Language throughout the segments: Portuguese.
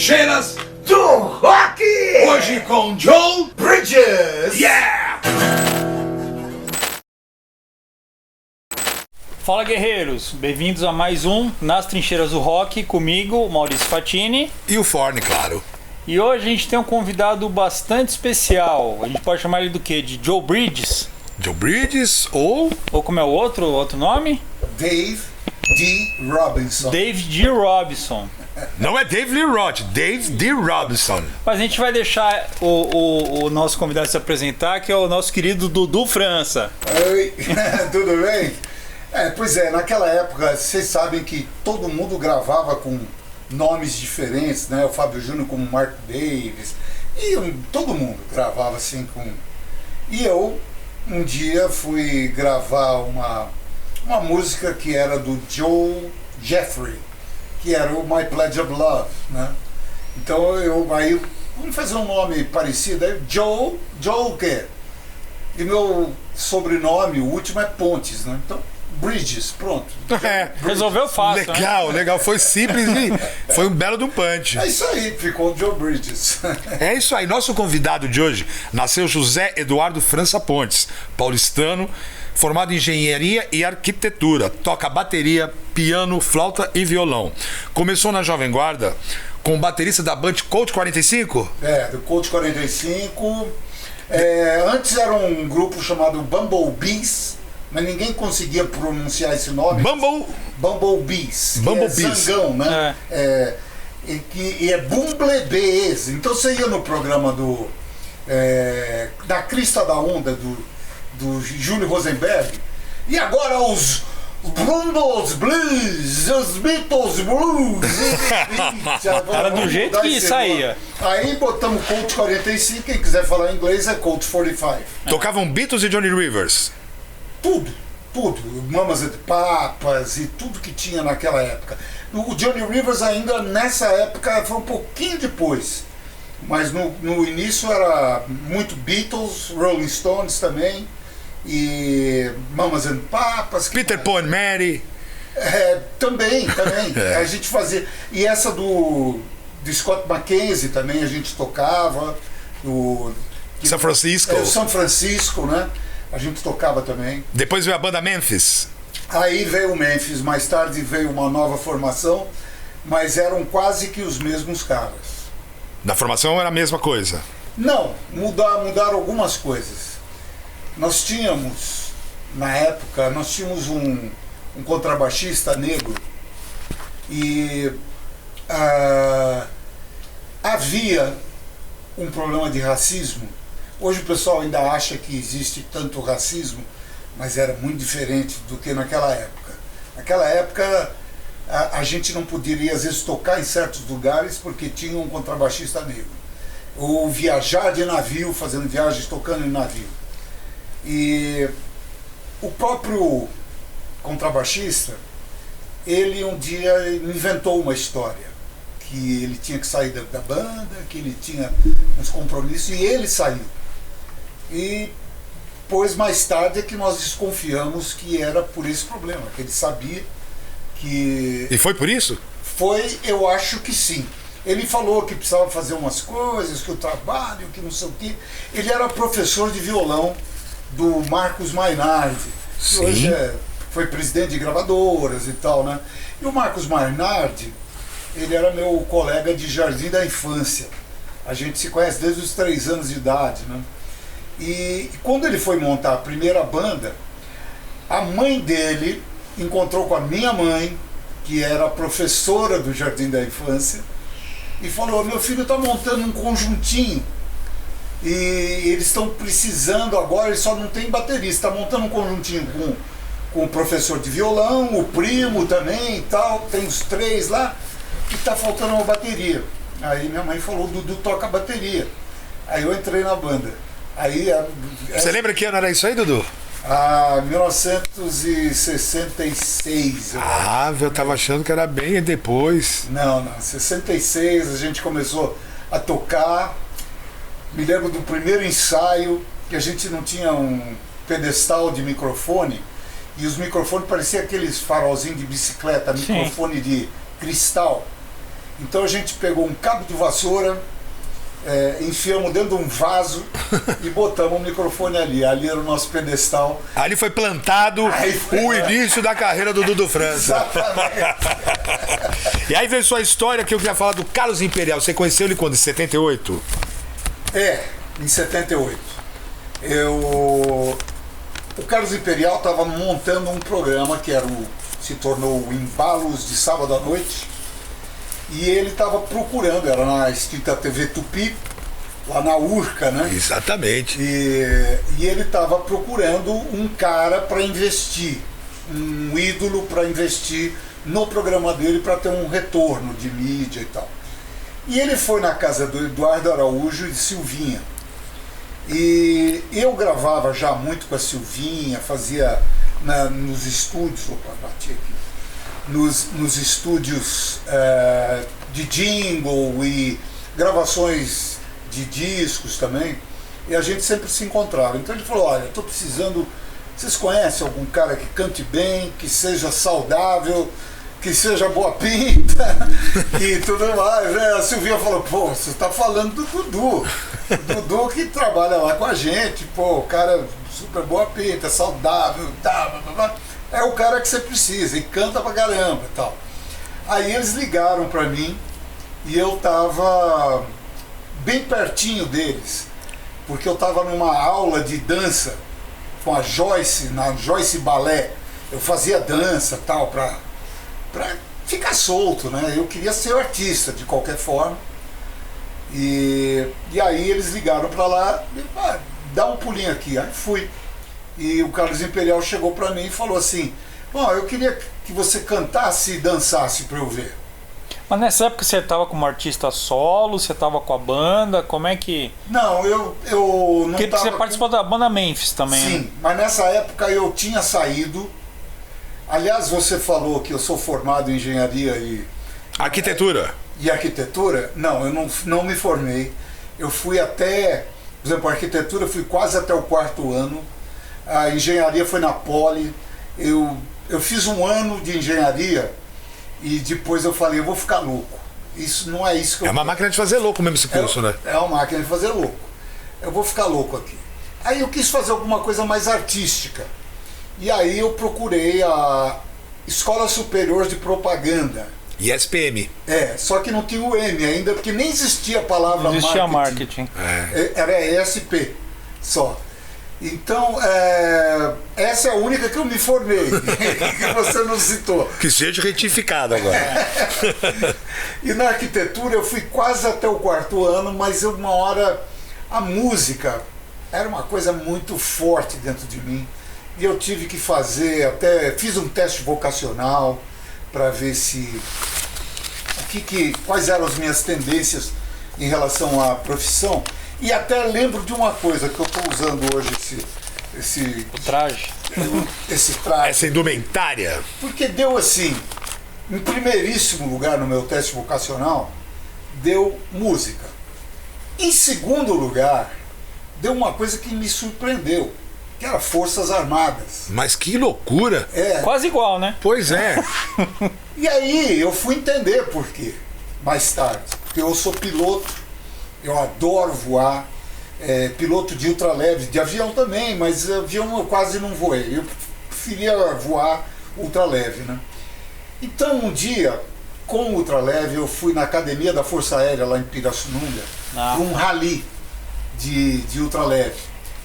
Trincheiras do Rock! Hoje com Joe Bridges! Yeah! Fala, guerreiros, bem-vindos a mais um Nas Trincheiras do Rock, comigo, Maurício Fatini. E o Forne, claro. E hoje a gente tem um convidado bastante especial. A gente pode chamar ele do quê? De Joe Bridges? Joe Bridges ou como é o outro nome? Dave D. Robinson. Dave D. Robinson. Não é Dave Lee Roth, Dave D. Robinson. Mas a gente vai deixar o nosso convidado se apresentar, que é o nosso querido Dudu França. Oi, tudo bem? Pois é, naquela época, vocês sabem que todo mundo gravava com nomes diferentes, né? O Fábio Júnior como Mark Davis, e todo mundo gravava assim com... E eu, um dia, fui gravar uma música que era do Joe Jeffrey, que era o My Pledge of Love, né? Então aí vamos fazer um nome parecido, aí Joe o quê? E meu sobrenome, o último é Pontes, né? Então Bridges, pronto. Resolveu fácil. Legal, foi simples e foi um belo de um punch. É isso aí, ficou Joe Bridges. É isso aí, nosso convidado de hoje nasceu José Eduardo França Pontes, paulistano, formado em engenharia e arquitetura, toca bateria, piano, flauta e violão. Começou na Jovem Guarda com o baterista da banda Colt 45? Do Colt 45. Antes era um grupo chamado Bumblebees, mas ninguém conseguia pronunciar esse nome. Bumblebees. Bumblebees. Zangão, né? E é Bumblebees. Então você ia no programa da Crista da Onda, do Júlio Rosenberg, e agora os Brundles Blues, os Beatles Blues. Era do jeito que saía. Aí botamos Colt 45, quem quiser falar inglês é Colt 45. Tocavam Beatles e Johnny Rivers. Tudo. Mamas and Papas e tudo que tinha naquela época. O Johnny Rivers ainda nessa época foi um pouquinho depois, mas no início era muito Beatles, Rolling Stones também, e Mamas and Papas. Peter, Paul and Mary. Também. A gente fazia. E essa do Scott McKenzie também a gente tocava. São Francisco. São Francisco, né? A gente tocava também. Depois veio a banda Memphis. Aí veio o Memphis, mais tarde veio uma nova formação, mas eram quase que os mesmos caras. Da formação era a mesma coisa? Não, mudaram algumas coisas. Nós tínhamos, na época, um contrabaixista negro e havia um problema de racismo. Hoje o pessoal ainda acha que existe tanto racismo, mas era muito diferente do que naquela época. Naquela época a gente não poderia às vezes tocar em certos lugares porque tinha um contrabaixista negro. Ou viajar de navio, fazendo viagens, tocando em navio. E o próprio contrabaixista, ele um dia inventou uma história, que ele tinha que sair da banda, que ele tinha uns compromissos, e ele saiu. E depois, mais tarde, é que nós desconfiamos que era por esse problema, que ele sabia que... E foi por isso? Foi, eu acho que sim. Ele falou que precisava fazer umas coisas, que o trabalho, que não sei o quê. Ele era professor de violão do Marcos Mainardi, que hoje foi presidente de gravadoras e tal, né? E o Marcos Mainardi, ele era meu colega de jardim da infância. A gente se conhece desde os 3 anos de idade, né? E quando ele foi montar a primeira banda, a mãe dele encontrou com a minha mãe, que era professora do jardim da infância, e falou: meu filho está montando um conjuntinho e eles estão precisando agora, ele só não tem baterista, está montando um conjuntinho com o professor de violão, o primo também e tal, tem os 3 lá, e está faltando uma bateria. Aí minha mãe falou: Dudu toca bateria. Aí eu entrei na banda. Aí, você lembra que ano era isso aí, Dudu? 1966. Eu tava achando que era bem depois. Não, 66 a gente começou a tocar. Me lembro do primeiro ensaio, que a gente não tinha um pedestal de microfone, e os microfones pareciam aqueles farolzinhos de bicicleta, microfone de cristal. Então a gente pegou um cabo de vassoura, enfiamos dentro de um vaso e botamos o microfone ali. Ali era o nosso pedestal. Ali foi plantado o início da carreira do Dudu França. Exatamente. E aí veio sua história que eu queria falar do Carlos Imperial. Você conheceu ele quando? Em 78? Em 78. O Carlos Imperial estava montando um programa que se tornou o Embalos de Sábado à Noite. E ele estava procurando, era na extinta TV Tupi, lá na Urca, né? Exatamente. E ele estava procurando um cara para investir, um ídolo para investir no programa dele para ter um retorno de mídia e tal. E ele foi na casa do Eduardo Araújo e de Silvinha. E eu gravava já muito com a Silvinha, fazia nos estúdios, bati aqui, nos estúdios de jingle e gravações de discos também, e a gente sempre se encontrava. Então ele falou, olha, estou precisando, vocês conhecem algum cara que cante bem, que seja saudável, que seja boa pinta e tudo mais, né? A Silvinha falou, pô, você está falando do Dudu. Dudu que trabalha lá com a gente, pô, o cara super boa pinta, saudável, tá, é o cara que você precisa e canta pra caramba e tal. Aí eles ligaram pra mim e eu tava bem pertinho deles, porque eu tava numa aula de dança com a Joyce, na Joyce Balé. Eu fazia dança e tal, pra ficar solto, né? Eu queria ser artista de qualquer forma. E aí eles ligaram pra lá, dá um pulinho aqui. Aí fui. E o Carlos Imperial chegou pra mim e falou assim, bom, eu queria que você cantasse e dançasse pra eu ver. Mas nessa época você estava como artista solo, você estava com a banda, como é que... Não, eu não Porque tava... você participou da banda Memphis também. Sim, né? mas nessa época eu tinha saído. Aliás, você falou que eu sou formado em engenharia Arquitetura. e arquitetura. Não, eu não me formei. Eu fui até, por exemplo, a arquitetura eu fui quase até o 4º ano. A engenharia foi na Poli. Eu fiz um ano de engenharia e depois eu falei, eu vou ficar louco. Isso não é isso que eu... É uma máquina de fazer louco mesmo esse curso, né? É uma máquina de fazer louco. Eu vou ficar louco aqui. Aí eu quis fazer alguma coisa mais artística. E aí eu procurei a Escola Superior de Propaganda. ISPM. Só que não tinha o M ainda, porque nem existia a palavra Não existia marketing. Era ESP só. Então, essa é a única que eu me formei, que você não citou. Que seja retificado agora. E na arquitetura eu fui quase até o 4º ano, mas uma hora a música era uma coisa muito forte dentro de mim. E eu tive que fazer, até fiz um teste vocacional para ver quais eram as minhas tendências em relação à profissão. E até lembro de uma coisa que eu estou usando hoje, O traje. esse traje. Essa indumentária. Porque deu assim, em primeiríssimo lugar no meu teste vocacional, deu música. Em segundo lugar, deu uma coisa que me surpreendeu, que era Forças Armadas. Mas que loucura. Quase igual, né? Pois é. E aí eu fui entender por quê, mais tarde. Porque eu sou piloto, eu adoro voar, piloto de ultraleve, de avião também, mas avião eu quase não voei. Eu preferia voar ultraleve, né? Então um dia, com o ultraleve, eu fui na Academia da Força Aérea lá em Pirassununga, para um rally de ultraleve,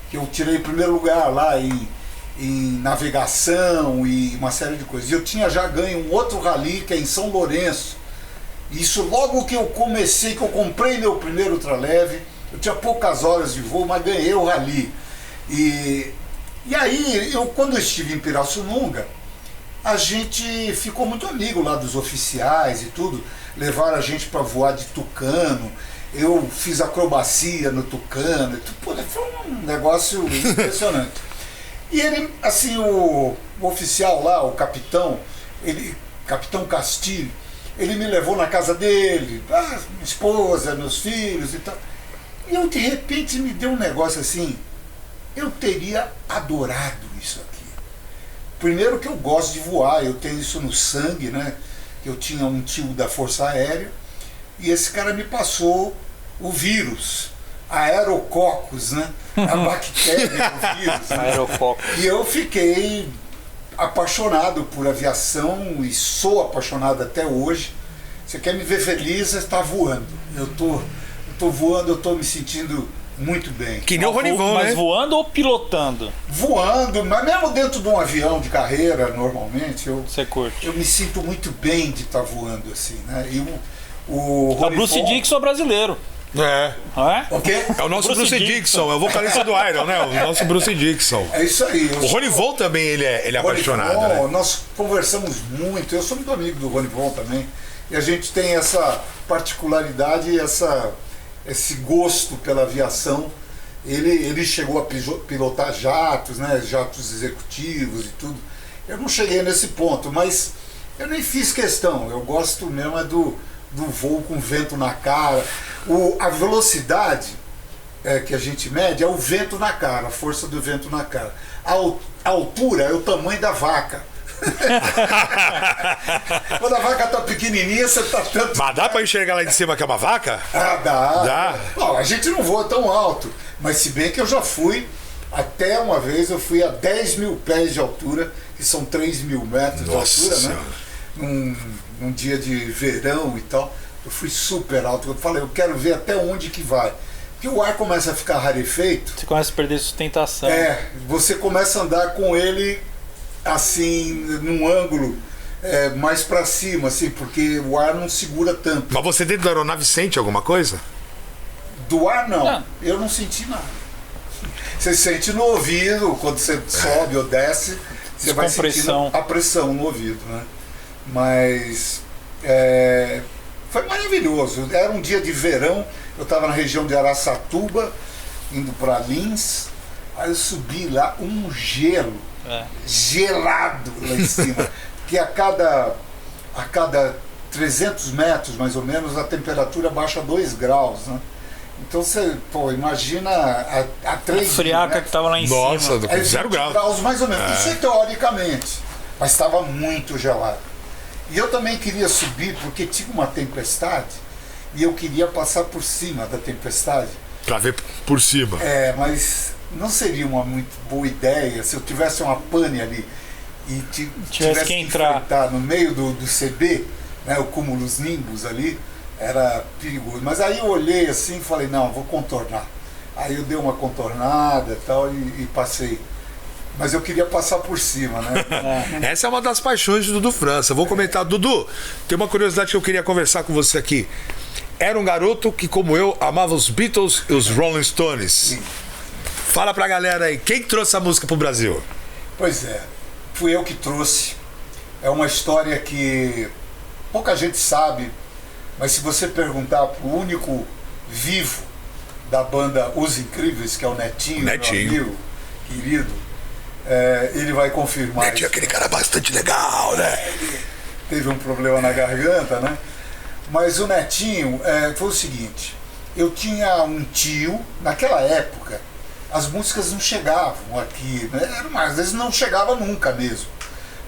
que eu tirei em primeiro lugar lá em navegação e uma série de coisas. Eu tinha já ganho um outro rally que é em São Lourenço. Isso logo que eu comecei, que eu comprei meu primeiro ultraleve, eu tinha poucas horas de voo, mas ganhei o rally. E aí, quando eu estive em Pirassununga, a gente ficou muito amigo lá dos oficiais e tudo, levaram a gente para voar de Tucano, eu fiz acrobacia no Tucano, foi um negócio impressionante. E ele, assim, o oficial lá, o capitão, Capitão Castilho, ele me levou na casa dele, minha esposa, meus filhos e tal. E eu, de repente, me deu um negócio assim, eu teria adorado isso aqui. Primeiro que eu gosto de voar, eu tenho isso no sangue, né? Eu tinha um tio da Força Aérea, e esse cara me passou o vírus, Aerococcus, né? A bactéria do vírus. Né? Aerococcus. E eu fiquei apaixonado por aviação e sou apaixonado até hoje. Você quer me ver feliz, está voando. Eu tô voando, eu tô me sentindo muito bem. Que nem o Ronivon, Mas né? voando ou pilotando? Voando, mas mesmo dentro de um avião de carreira, normalmente, Você curte? eu me sinto muito bem de estar voando assim, né? E o É o Bruce Ronivon- Dixon brasileiro, É. não é? O quê? É o nosso Bruce Bruce Dickinson. Dixon, é o vocalista do Iron, né? O nosso Bruce Dixon. É isso aí. O Ronivon também, ele é apaixonado, Ronivon, né? nós conversamos muito, eu sou muito amigo do Ronivon também, e a gente tem essa particularidade, esse gosto pela aviação. Ele chegou a pilotar jatos, né, jatos executivos e tudo. Eu não cheguei nesse ponto, mas eu nem fiz questão, eu gosto mesmo é do voo com vento na cara. A velocidade que a gente mede é o vento na cara, a força do vento na cara. A altura é o tamanho da vaca. Quando a vaca tá pequenininha, você tá tanto... Mas dá pra enxergar lá de cima que é uma vaca? Ah, dá. Dá? Bom, a gente não voa tão alto, mas se bem que eu já fui, até uma vez eu fui a 10 mil pés de altura, que são 3 mil metros Nossa de altura, Senhora. né? Num dia de verão e tal. Eu fui super alto. Eu falei, eu quero ver até onde que vai. Porque o ar começa a ficar rarefeito. Você começa a perder sustentação. Você começa a andar com ele assim, num ângulo mais para cima, assim, porque o ar não segura tanto. Mas você dentro da aeronave sente alguma coisa? Do ar, não. Não. Eu não senti nada. Você sente no ouvido, quando você sobe ou desce, você vai sentindo a pressão no ouvido, né? Mas foi maravilhoso. Era um dia de verão, eu estava na região de Araçatuba, indo para Lins, aí eu subi lá, um gelo, gelado lá em cima, que a cada 300 metros, mais ou menos, a temperatura baixa 2 graus, né? Então você, imagina a 3 A friaca que tava lá em Nossa, cima. 0 20 graus. mais ou menos. Isso é teoricamente, mas estava muito gelado. E eu também queria subir porque tinha uma tempestade e eu queria passar por cima da tempestade. Pra ver por cima. Mas não seria uma muito boa ideia se eu tivesse uma pane ali e tivesse que enfrentar no meio do CB, né, o cúmulos nimbus ali, era perigoso. Mas aí eu olhei assim e falei, não, vou contornar. Aí eu dei uma contornada e tal e passei. Mas eu queria passar por cima, né? Essa é uma das paixões do Dudu França. Vou comentar. Dudu, tem uma curiosidade que eu queria conversar com você aqui. Era um garoto que, como eu, amava os Beatles e os Rolling Stones. Sim. Fala pra galera aí, quem trouxe a música pro Brasil? Pois é, fui eu que trouxe. É uma história que pouca gente sabe, mas se você perguntar pro único vivo da banda Os Incríveis, que é o Netinho, meu amigo querido, ele vai confirmar. Netinho, aquele cara bastante legal, né? Ele teve um problema na garganta, né? Mas o Netinho foi o seguinte: eu tinha um tio, naquela época, as músicas não chegavam aqui, né? Às vezes não chegava nunca mesmo.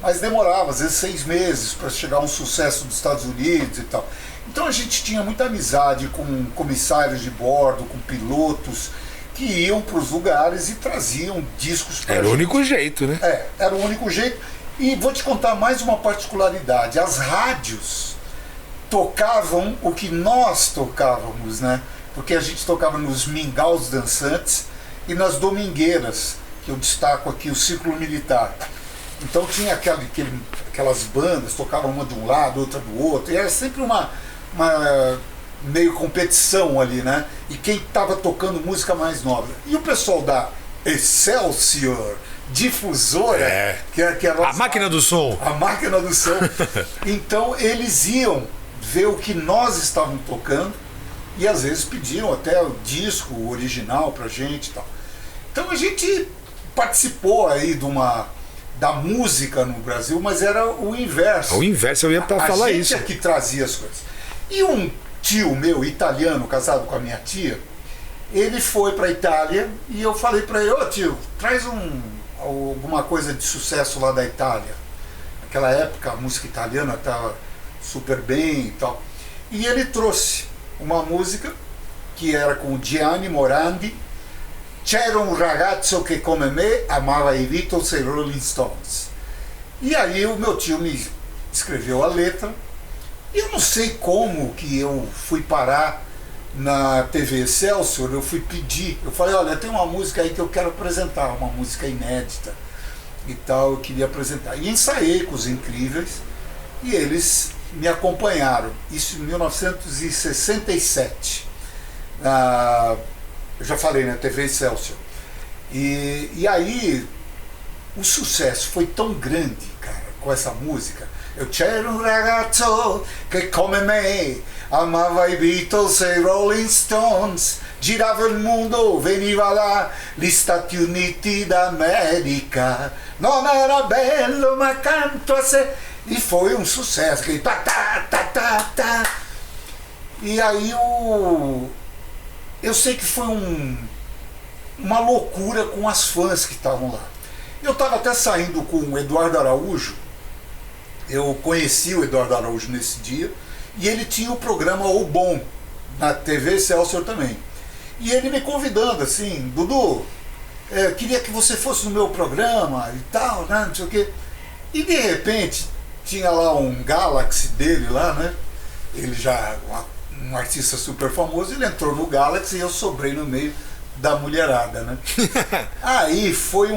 Mas demorava, às vezes 6 meses para chegar um sucesso dos Estados Unidos e tal. Então a gente tinha muita amizade com comissários de bordo, com pilotos que iam para os lugares e traziam discos para Era o único jeito, né? Era o único jeito. E vou te contar mais uma particularidade: as rádios tocavam o que nós tocávamos, né? Porque a gente tocava nos mingaus dançantes e nas domingueiras, que eu destaco aqui, o Círculo Militar. Então tinha aquelas bandas, tocavam uma de um lado, outra do outro, e era sempre uma meio competição ali, né? E quem estava tocando música mais nova. E o pessoal da Excelsior Difusora, que era a máquina do som. A máquina do som. Então eles iam ver o que nós estávamos tocando e às vezes pediam até o disco original pra gente e tal. Então a gente participou aí da música no Brasil, mas era o inverso. O inverso, eu ia pra falar isso. A gente é que trazia as coisas. E um tio meu, italiano, casado com a minha tia, ele foi pra Itália e eu falei pra ele: ô tio, traz alguma coisa de sucesso lá da Itália. Naquela época a música italiana estava super bem e tal. E ele trouxe uma música que era com Gianni Morandi, C'era un ragazzo che come me amava i Beatles e i Rolling Stones. E aí o meu tio me escreveu a letra, e eu não sei como que eu fui parar na TV Excelsior. Eu fui pedir, eu falei, olha, tem uma música aí que eu quero apresentar, uma música inédita e tal, eu queria apresentar. E ensaiei com os Incríveis, e eles me acompanharam, isso em 1967. Eu já falei, né, TV Excelsior. E aí o sucesso foi tão grande, cara, com essa música. Eu c'era un ragazzo che come me amava i Beatles e i Rolling Stones, girava il mondo, veniva lá, gli Stati Uniti d'America, non era bello ma canto a sé. E foi um sucesso, que tá, tá, tá, tá, tá. E aí eu sei que foi uma loucura com as fãs que estavam lá. Eu estava até saindo com o Eduardo Araújo, eu conheci o Eduardo Araújo nesse dia, e ele tinha o programa O Bom, na TV Excelsior também. E ele me convidando assim, Dudu, queria que você fosse no meu programa e tal, né, não sei o quê. E de repente, tinha lá um Galaxy dele lá, né, ele já, um artista super famoso, ele entrou no Galaxy e eu sobrei no meio da mulherada, né? Aí foi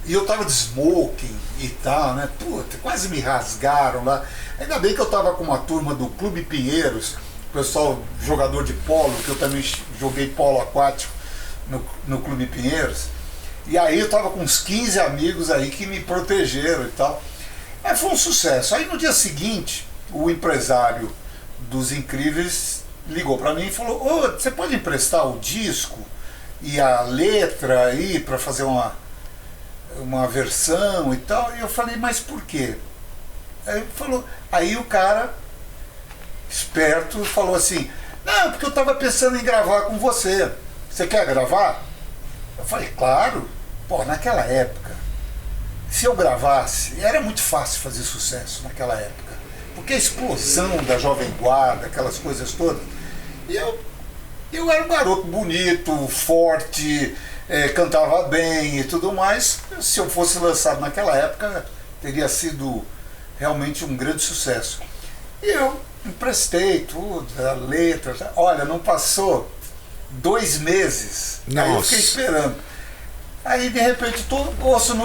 e eu tava de smoking e tal, né? Puta, quase me rasgaram lá. Ainda bem que eu tava com uma turma do Clube Pinheiros, pessoal jogador de polo, que eu também joguei polo aquático no Clube Pinheiros. E aí eu tava com uns 15 amigos aí que me protegeram e tal. Mas foi um sucesso. Aí no dia seguinte, o empresário dos Incríveis ligou para mim e falou: ô, você pode emprestar o disco e a letra aí para fazer uma versão e tal? E eu falei, mas por quê? Aí o cara, esperto, falou assim, não, porque eu estava pensando em gravar com você. Você quer gravar? Eu falei, claro. Pô, naquela época, se eu gravasse, era muito fácil fazer sucesso naquela época. Porque a explosão da Jovem Guarda, aquelas coisas todas. E eu era um garoto bonito, forte, cantava bem e tudo mais. Se eu fosse lançado naquela época, teria sido realmente um grande sucesso. E eu emprestei tudo, a letra. Olha, não passou 2 meses. Nossa. Aí eu fiquei esperando. Aí de repente ouço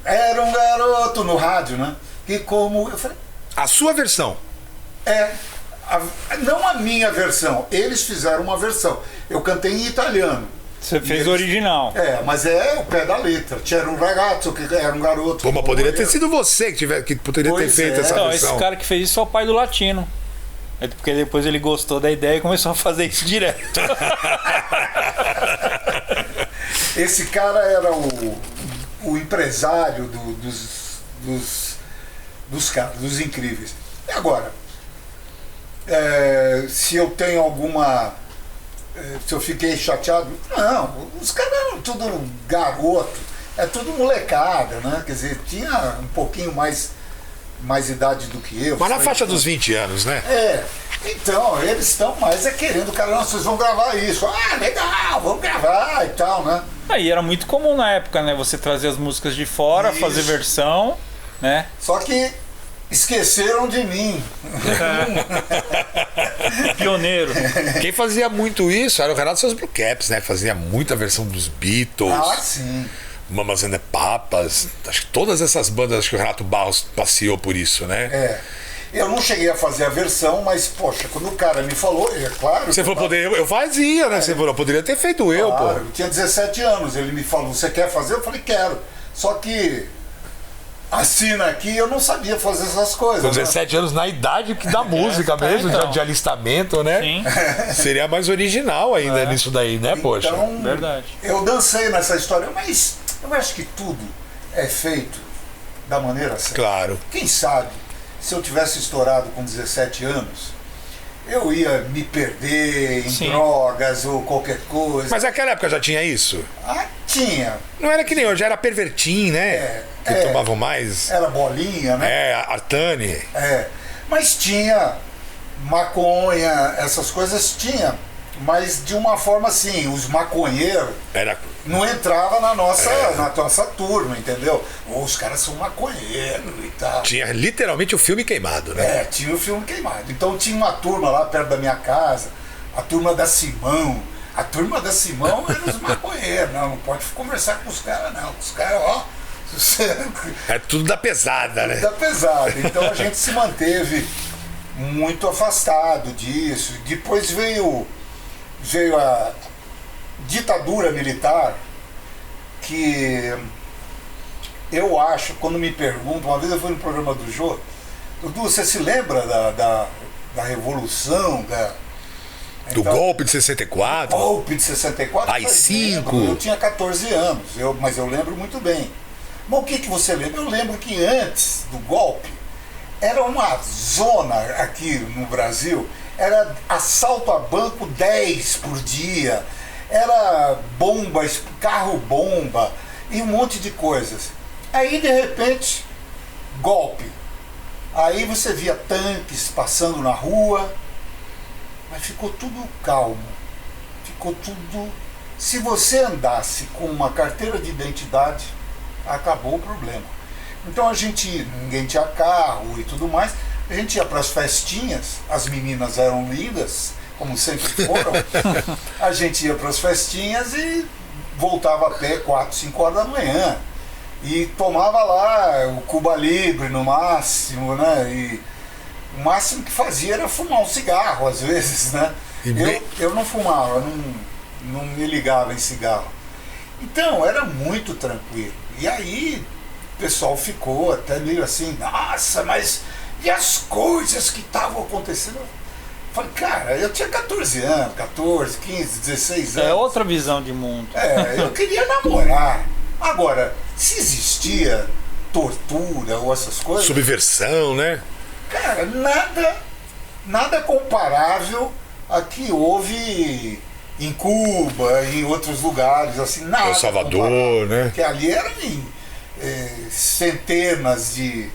era um garoto no rádio, né? E como eu falei. A sua versão? Não a minha versão, eles fizeram uma versão. Eu cantei em italiano. Você fez o original. Mas é o pé da letra. C'era um ragazzo que era um garoto. Pô, mas poderia ter sido você que poderia ter feito essa versão. Esse cara que fez isso é o pai do latino. Porque depois ele gostou da ideia e começou a fazer isso direto. Esse cara era o empresário dos Incríveis. E agora, se eu tenho se eu fiquei chateado, não, os caras eram tudo garoto, tudo molecada, né? Quer dizer, tinha um pouquinho mais idade do que eu. Mas na faixa dos 20 anos, né? Então, eles estão mais querendo, cara, não, vocês vão gravar isso. Ah, legal, vamos gravar e tal, né? Aí era muito comum na época, né? Você trazer as músicas de fora, fazer versão, né? Só que esqueceram de mim. Pioneiro. Quem fazia muito isso era o Renato Seus Blue Caps, né? Fazia muita versão dos Beatles. Ah, sim. Mamas and the Papas. Acho que todas essas bandas, acho que o Renato Barros passeou por isso, né? Eu não cheguei a fazer a versão, mas, poxa, quando o cara me falou, claro. Você falou, eu fazia, né? Você falou, poderia ter feito eu, pô. Eu tinha 17 anos, ele me falou, você quer fazer? Eu falei, quero. Só que assina aqui, eu não sabia fazer essas coisas. Com 17 anos, na idade da música mesmo, então. de alistamento, né? Sim. Seria mais original ainda nisso daí, né, poxa? Então, verdade. Eu dancei nessa história, mas eu acho que tudo é feito da maneira certa. Claro. Quem sabe, se eu tivesse estourado com 17 anos, eu ia me perder em drogas ou qualquer coisa. Mas naquela época já tinha isso? Tinha. Não era que nem hoje, era pervertim, né? Que tomavam mais. Era bolinha, né? Artane. Mas tinha maconha, essas coisas tinha, mas de uma forma assim, os maconheiros não entravam na nossa turma, entendeu? Os caras são maconheiros e tal. Tinha literalmente o filme queimado, né? Tinha o filme queimado. Então tinha uma turma lá perto da minha casa, a turma da Simão. A turma da Simão eram os maconheiros. Não pode conversar com os caras, não. Os caras, ó. É tudo da pesada, né? Tudo da pesada. Então a gente se manteve muito afastado disso. Depois veio a ditadura militar, que eu acho, quando me perguntam, uma vez eu fui no programa do Jô, Dudu, você se lembra da Revolução, do golpe de 64? Golpe de 64? AI-5? Eu tinha 14 anos, mas eu lembro muito bem. Mas o que você lembra? Eu lembro que antes do golpe, era uma zona aqui no Brasil, era assalto a banco 10 por dia, era bombas, carro-bomba e um monte de coisas. Aí, de repente, golpe. Aí você via tanques passando na rua, mas ficou tudo calmo. Ficou tudo... Se você andasse com uma carteira de identidade, acabou o problema. Então ninguém tinha carro e tudo mais, a gente ia para as festinhas, as meninas eram lindas, como sempre foram, a gente ia para as festinhas e voltava a pé 4, 5 horas da manhã. E tomava lá o Cuba Libre no máximo, né? E o máximo que fazia era fumar um cigarro, às vezes, né? Eu não fumava, não me ligava em cigarro. Então, era muito tranquilo. E aí, o pessoal ficou até meio assim, nossa, mas e as coisas que estavam acontecendo? Eu falei, cara, eu tinha 14 anos, 14, 15, 16 anos. É outra visão de mundo. Eu queria namorar. Agora, se existia tortura ou essas coisas... Subversão, né? Cara, nada comparável a que houve em Cuba, em outros lugares, assim, nada. El Salvador, né? Porque ali eram centenas de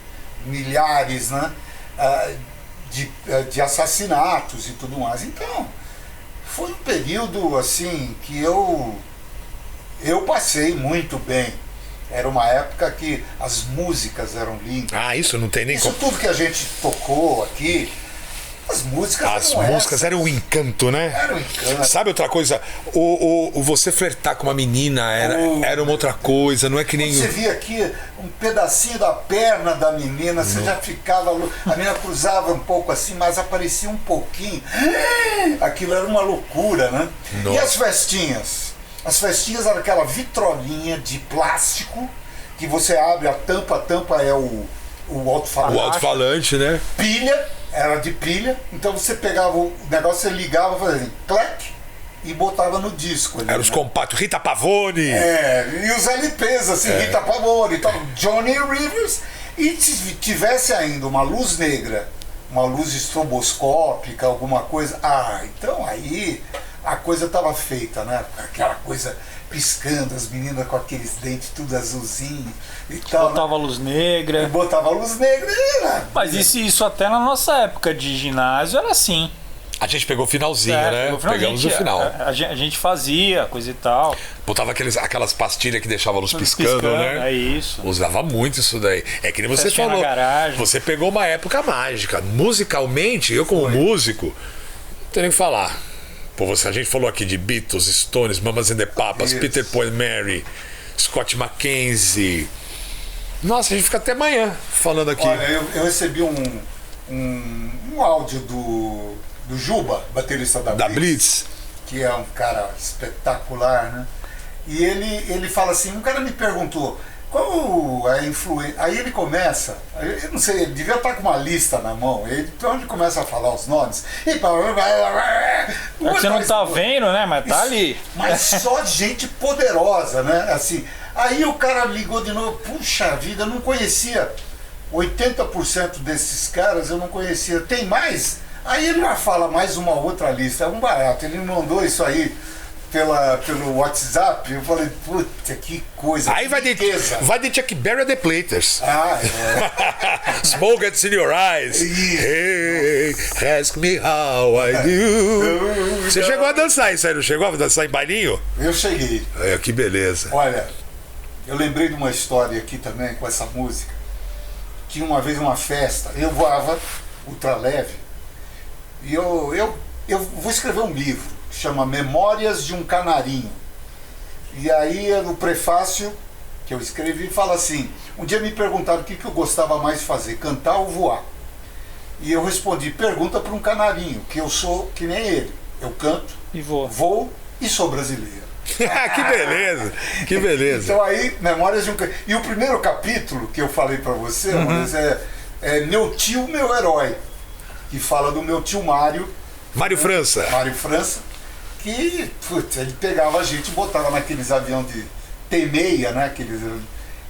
milhares, né? De assassinatos e tudo mais. Então, foi um período, assim, que eu passei muito bem. Era uma época que as músicas eram lindas. Isso não tem nem Isso tudo que a gente tocou aqui, as músicas eram um encanto, né? Era um encanto. Sabe outra coisa? O você flertar com uma menina era uma outra coisa, não é que nem... Você via aqui um pedacinho da perna da menina, você já ficava... A menina cruzava um pouco assim, mas aparecia um pouquinho. Aquilo era uma loucura, né? Nossa. E as festinhas? As festinhas eram aquela vitrolinha de plástico, que você abre a tampa é o alto-falante. O alto-falante, né? Pilha, era de pilha, então você pegava o negócio, você ligava, fazia assim, clac, e botava no disco. Ali, Eram os compactos, Rita Pavone. E os LPs, assim, Rita Pavone, então, Johnny Rivers, e se tivesse ainda uma luz negra, uma luz estroboscópica, alguma coisa, então aí... A coisa estava feita, né? Aquela coisa piscando, as meninas com aqueles dentes tudo azulzinho e tal. Botava luz negra. Botava luz negra. Mas isso até na nossa época de ginásio era assim. A gente pegou o finalzinho, né? Pegamos o final. A gente fazia coisa e tal. Botava aquelas pastilhas que deixavam a luz piscando, né? É isso. Usava muito isso daí. É que nem você Festinha falou. na garagem. Você pegou uma época mágica. Musicalmente, eu como músico, não tenho nem o que falar. Pô, a gente falou aqui de Beatles, Stones, Mamas and the Papas, Peter Paul and Mary, Scott McKenzie. Nossa, a gente fica até amanhã falando aqui. Olha, eu recebi um áudio do Juba, baterista da Blitz, que é um cara espetacular, né? E ele fala assim, um cara me perguntou, qual a influência... Aí ele começa, eu não sei, ele devia estar com uma lista na mão, então ele começa a falar os nomes. Você não tá vendo, né? Mas tá ali. Mas só gente poderosa, né? Assim, aí o cara ligou de novo, puxa vida, eu não conhecia 80% desses caras, eu não conhecia. Tem mais? Aí ele já fala mais uma outra lista, é um barato. Ele me mandou isso aí pelo WhatsApp, eu falei, puta, que coisa. Aí vai de Chuck Berry a The Platers. Ah, Smoke gets in your eyes. Hey, ask me how I do. Você chegou a dançar isso aí, não chegou a dançar em bailinho? Eu cheguei. É, que beleza. Olha, eu lembrei de uma história aqui também com essa música. Tinha uma vez uma festa, eu voava ultraleve, e eu vou escrever um livro. Chama Memórias de um Canarinho. E aí, no prefácio que eu escrevi, fala assim: um dia me perguntaram o que eu gostava mais de fazer, cantar ou voar. E eu respondi: pergunta para um canarinho, que eu sou que nem ele. Eu canto, E voa. voo e sou brasileiro. Que beleza, que beleza. Então aí, Memórias de um Canarinho. E o primeiro capítulo que eu falei para você, Maurício, é Meu Tio, Meu Herói, que fala do meu tio Mário França. Mário França, que putz, ele pegava a gente e botava naqueles aviões de T6, né?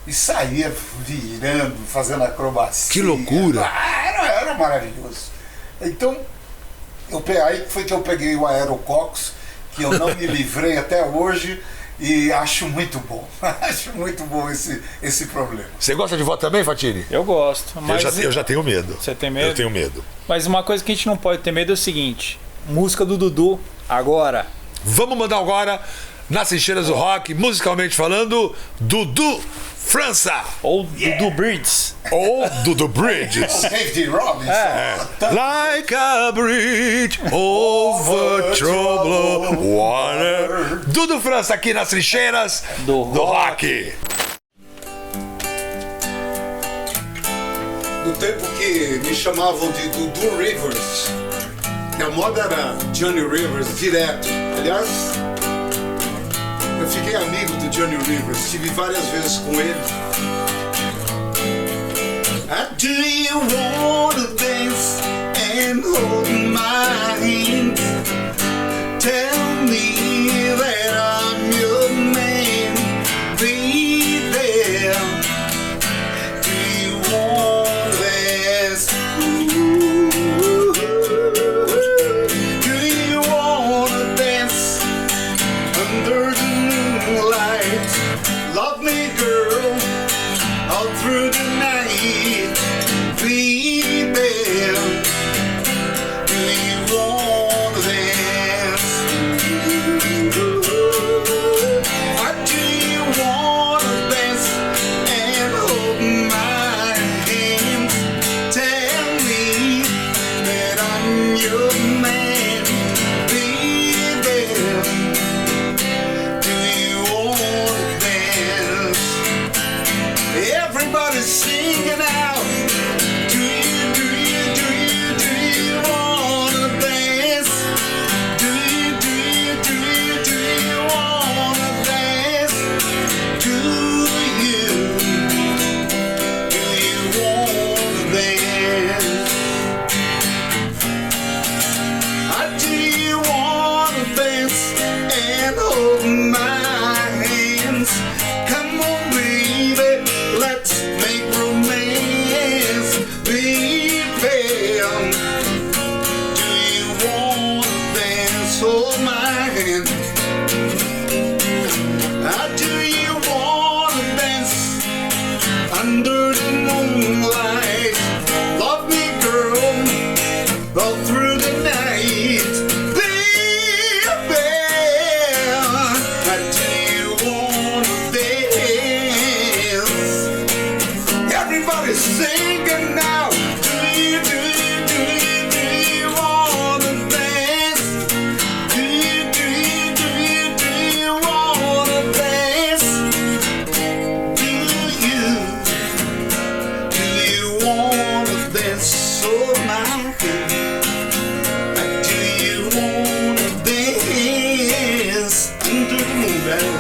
E saía virando, fazendo acrobacia. Que loucura! Era maravilhoso. Então, aí foi que eu peguei o Aerococcus, que eu não me livrei até hoje, e acho muito bom. Acho muito bom esse problema. Você gosta de voar também, Fatini? Eu gosto. Mas Eu já tenho medo. Você tem medo? Eu tenho medo. Mas uma coisa que a gente não pode ter medo é o seguinte: música do Dudu, agora. Vamos mandar agora, nas trincheiras do rock, musicalmente falando, Dudu França. Ou Dudu Bridges. Ou Dudu Bridges. David Robinson. Like a bridge over troubled water. Dudu França aqui nas trincheiras Do rock. No tempo que me chamavam de Dudu Rivers, a moda era Johnny Rivers direto. Aliás, eu fiquei amigo do Johnny Rivers, estive várias vezes com ele. Do you wanna dance and hold my hand? Tell me that I'm your man, be there. Do you wanna dance? Do you wanna dance under the moonlight? Love me, girl, all through the night. Be there. Do you wanna dance? Do you wanna dance and hold my hand? Tell me that I'm your man. Be there. Do you wanna dance? Everybody's singing out. Do you wanna dance? Do you wanna dance? Do you wanna dance? Do you wanna dance and hold my hands? Come on, baby, let's make romance. Be fair. Do you wanna dance? Hold my hand. Do you wanna dance under the moonlight? Love me, girl, all through the night. Baby, do you wanna dance? Everybody's singing now. Do you wanna dance? Do you wanna dance? Do you wanna dance? Oh my God. Do you wanna dance under the moonlight?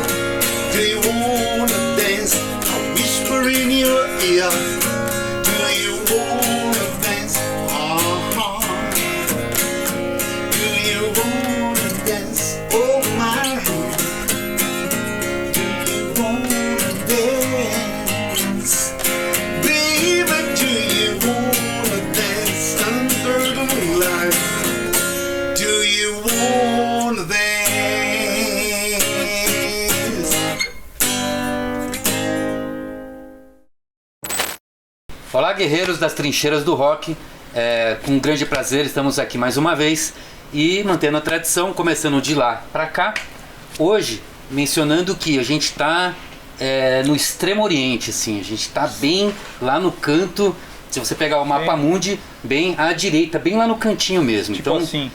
Do you wanna dance? I whisper in your ear. Do you wanna dance? Do you wanna dance? Oh my. Do you wanna dance? Baby, do you wanna dance under the moonlight? Do you wanna dance? Olá, guerreiros das trincheiras do rock. Com um grande prazer estamos aqui mais uma vez e mantendo a tradição, começando de lá para cá. Hoje, mencionando que a gente está no Extremo Oriente, assim, a gente está bem lá no canto. Se você pegar o mapa mundi, bem à direita, bem lá no cantinho mesmo. Tipo então, assim.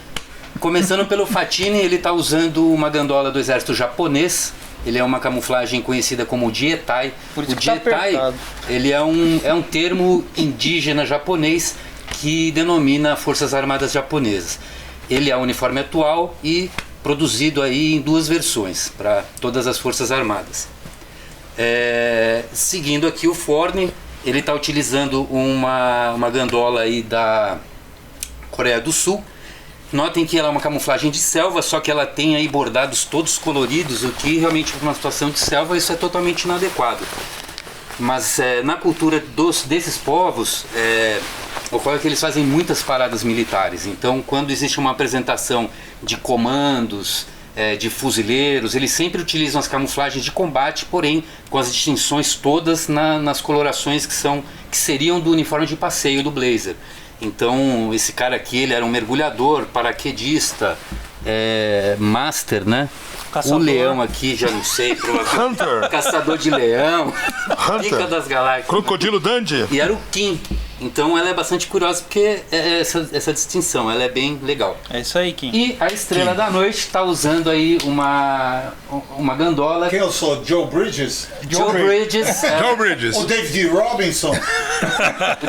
Começando pelo Fatini, ele está usando uma gandola do exército japonês. Ele é uma camuflagem conhecida como Jietai. Por isso O que tá Jietai, apertado. ele é um termo indígena japonês que denomina Forças Armadas Japonesas. Ele é o uniforme atual e produzido aí em 2 versões para todas as Forças Armadas. Seguindo aqui o Forne, ele está utilizando uma gandola aí da Coreia do Sul. Notem que ela é uma camuflagem de selva, só que ela tem aí bordados todos coloridos, o que realmente para uma situação de selva isso é totalmente inadequado. Mas na cultura desses povos, ocorre que eles fazem muitas paradas militares. Então, quando existe uma apresentação de comandos, de fuzileiros, eles sempre utilizam as camuflagens de combate, porém com as distinções todas nas colorações que seriam do uniforme de passeio do blazer. Então, esse cara aqui, ele era um mergulhador, paraquedista, master, né? Caçador. O leão aqui, já não sei, Hunter. caçador de leão, pica das galáxias. Crocodilo Dundee. E era o Kim. Então ela é bastante curiosa porque essa distinção, ela é bem legal. É isso aí, Kim. E a Estrela da Noite está usando aí uma gandola. Quem eu sou? Joe Bridges? Joe Bridges, Joe Bridges. O David Robinson?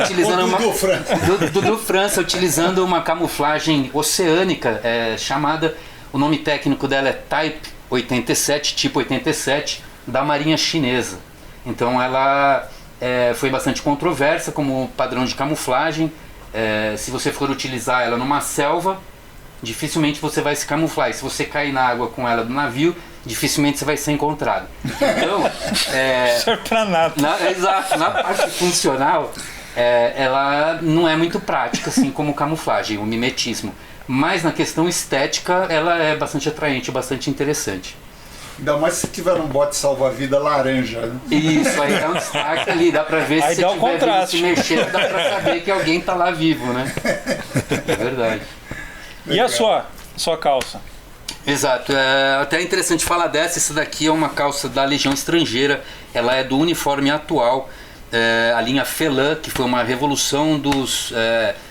utilizando O uma, Dudu França? Dudu França, utilizando uma camuflagem oceânica chamada, o nome técnico dela é Type 87, tipo 87, da Marinha Chinesa. Então ela foi bastante controversa como padrão de camuflagem. Se você for utilizar ela numa selva, dificilmente você vai se camuflar. E se você cair na água com ela do navio, dificilmente você vai ser encontrado. Então, Serve pra nada. exato, na parte funcional, ela não é muito prática assim como camuflagem, o mimetismo. Mas na questão estética, ela é bastante atraente, bastante interessante. Ainda mais se tiver um bote salva-vida laranja. Né? Isso, aí dá um destaque ali, dá pra ver Aí se dá você um tiver vivo contraste. se mexendo, dá pra saber que alguém tá lá vivo, né? É verdade. E a sua calça? Exato, é até interessante falar dessa. Essa daqui é uma calça da Legião Estrangeira, ela é do uniforme atual, a linha Felan, que foi uma revolução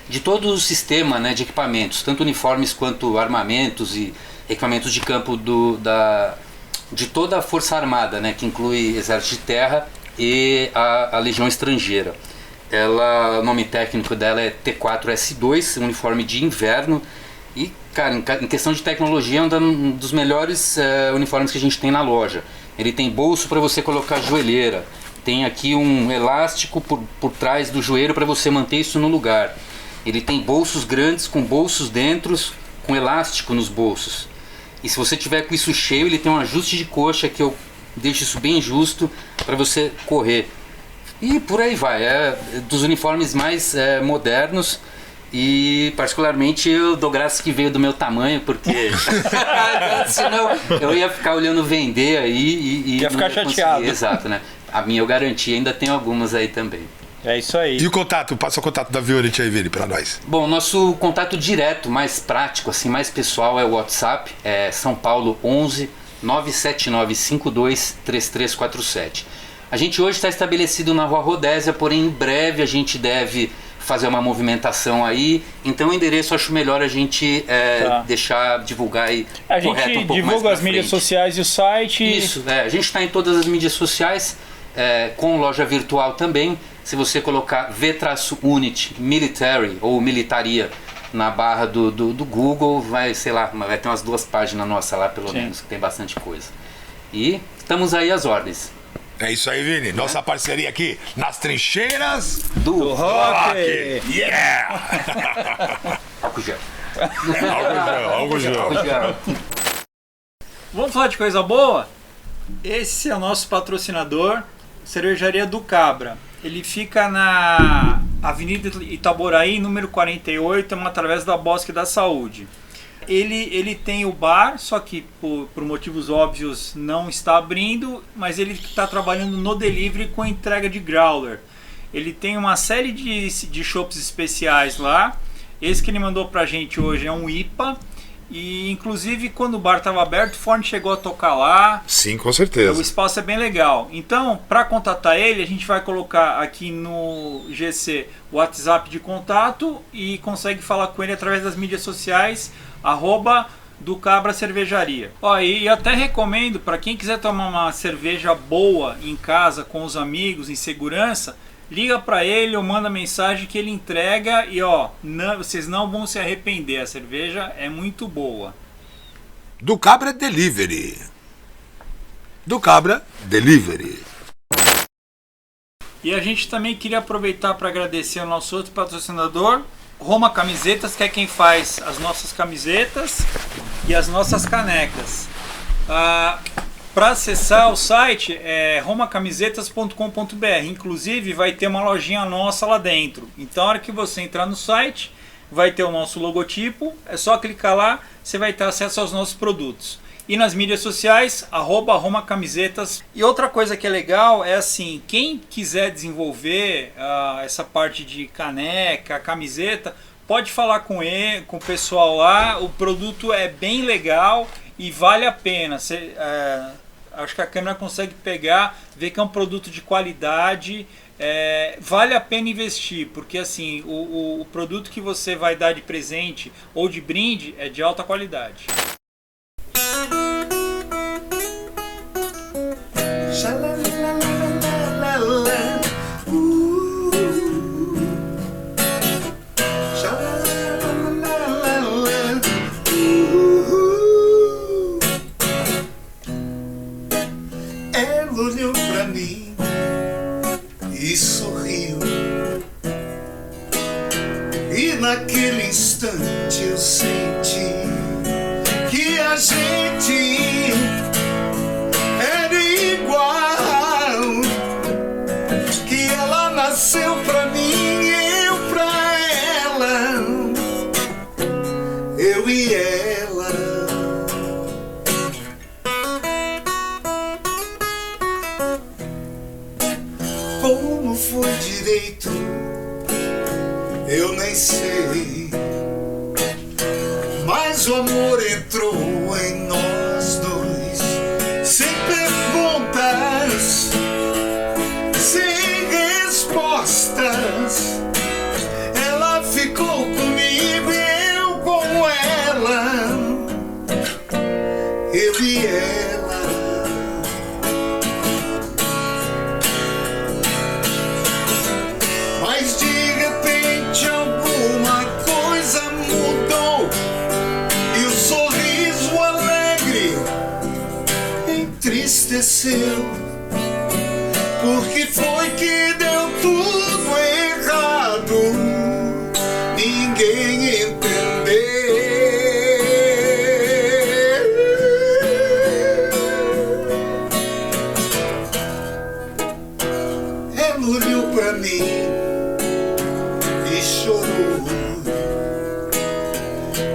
de todo o sistema, né, de equipamentos, tanto uniformes quanto armamentos e equipamentos de campo de toda a Força Armada, né, que inclui Exército de Terra e a Legião Estrangeira. O nome técnico dela é T4S2, uniforme de inverno. E, cara, em questão de tecnologia, é um dos melhores uniformes que a gente tem na loja. Ele tem bolso para você colocar a joelheira. Tem aqui um elástico por trás do joelho para você manter isso no lugar. Ele tem bolsos grandes com bolsos dentro, com elástico nos bolsos. E se você tiver com isso cheio, ele tem um ajuste de coxa que eu deixo isso bem justo para você correr. E por aí vai, é dos uniformes mais modernos. E particularmente eu dou graças que veio do meu tamanho, porque senão eu ia ficar olhando vender aí e ia não ficar chateado. conseguir. Exato, né? A minha eu garanti, ainda tem algumas aí também. É isso aí. E o contato? Passa o contato da Violet aí, Vini, pra nós. Bom, nosso contato direto, mais prático, assim, mais pessoal é o WhatsApp, é São Paulo 11 97952 3347. A gente hoje está estabelecido na Rua Rodésia, porém em breve a gente deve fazer uma movimentação aí, então o endereço acho melhor a gente divulgar aí. A gente divulga as mídias sociais e o site. Isso, a gente está em todas as mídias sociais, com loja virtual também. Se você colocar V-Unit Military ou Militaria na barra do Google, vai ter umas 2 páginas nossas lá, pelo menos, que tem bastante coisa. E estamos aí às ordens. É isso aí, Vini. Nossa parceria aqui nas trincheiras Do rock. Yeah! Álcool gel. Álcool gel. Vamos falar de coisa boa? Esse é o nosso patrocinador, Cervejaria do Cabra. Ele fica na Avenida Itaboraí, número 48, através da Bosque da Saúde. Ele tem o bar, só que por motivos óbvios não está abrindo, mas ele está trabalhando no delivery com entrega de growler. Ele tem uma série de chopps especiais lá. Esse que ele mandou pra gente hoje é um IPA. E inclusive quando o bar estava aberto, o Forne chegou a tocar lá. Sim, com certeza. O espaço é bem legal. Então, para contatar ele, a gente vai colocar aqui no GC o WhatsApp de contato e consegue falar com ele através das mídias sociais, @do Cabra Cervejaria. Ó, e até recomendo para quem quiser tomar uma cerveja boa em casa com os amigos, em segurança, liga para ele ou manda mensagem que ele entrega e ó, vocês não vão se arrepender, a cerveja é muito boa. Do Cabra Delivery. Do Cabra Delivery. E a gente também queria aproveitar para agradecer ao nosso outro patrocinador, Roma Camisetas, que é quem faz as nossas camisetas e as nossas canecas. Para acessar o site é romacamisetas.com.br. Inclusive vai ter uma lojinha nossa lá dentro. Então, a hora que você entrar no site, vai ter o nosso logotipo. É só clicar lá, você vai ter acesso aos nossos produtos. E nas mídias sociais, @romacamisetas. E outra coisa que é legal é assim, quem quiser desenvolver essa parte de caneca, camiseta, pode falar com o pessoal lá. O produto é bem legal e vale a pena. Acho que a câmera consegue pegar, ver que é um produto de qualidade. Vale a pena investir, porque assim, o produto que você vai dar de presente ou de brinde é de alta qualidade. Ela olhou pra mim e sorriu, e naquele instante eu senti que a gente era igual, que ela nasceu pra mim e eu pra ela, eu e ela. Como foi direito, eu nem sei, mas o amor entrou em nós dois, sem perguntas, sem respostas. Ela ficou comigo e eu com ela, eu e ela. Mas de repente alguma coisa mudou e o sorriso alegre entristeceu. Porque foi que deu tudo errado, ninguém entendeu. Ela olhou pra mim e chorou,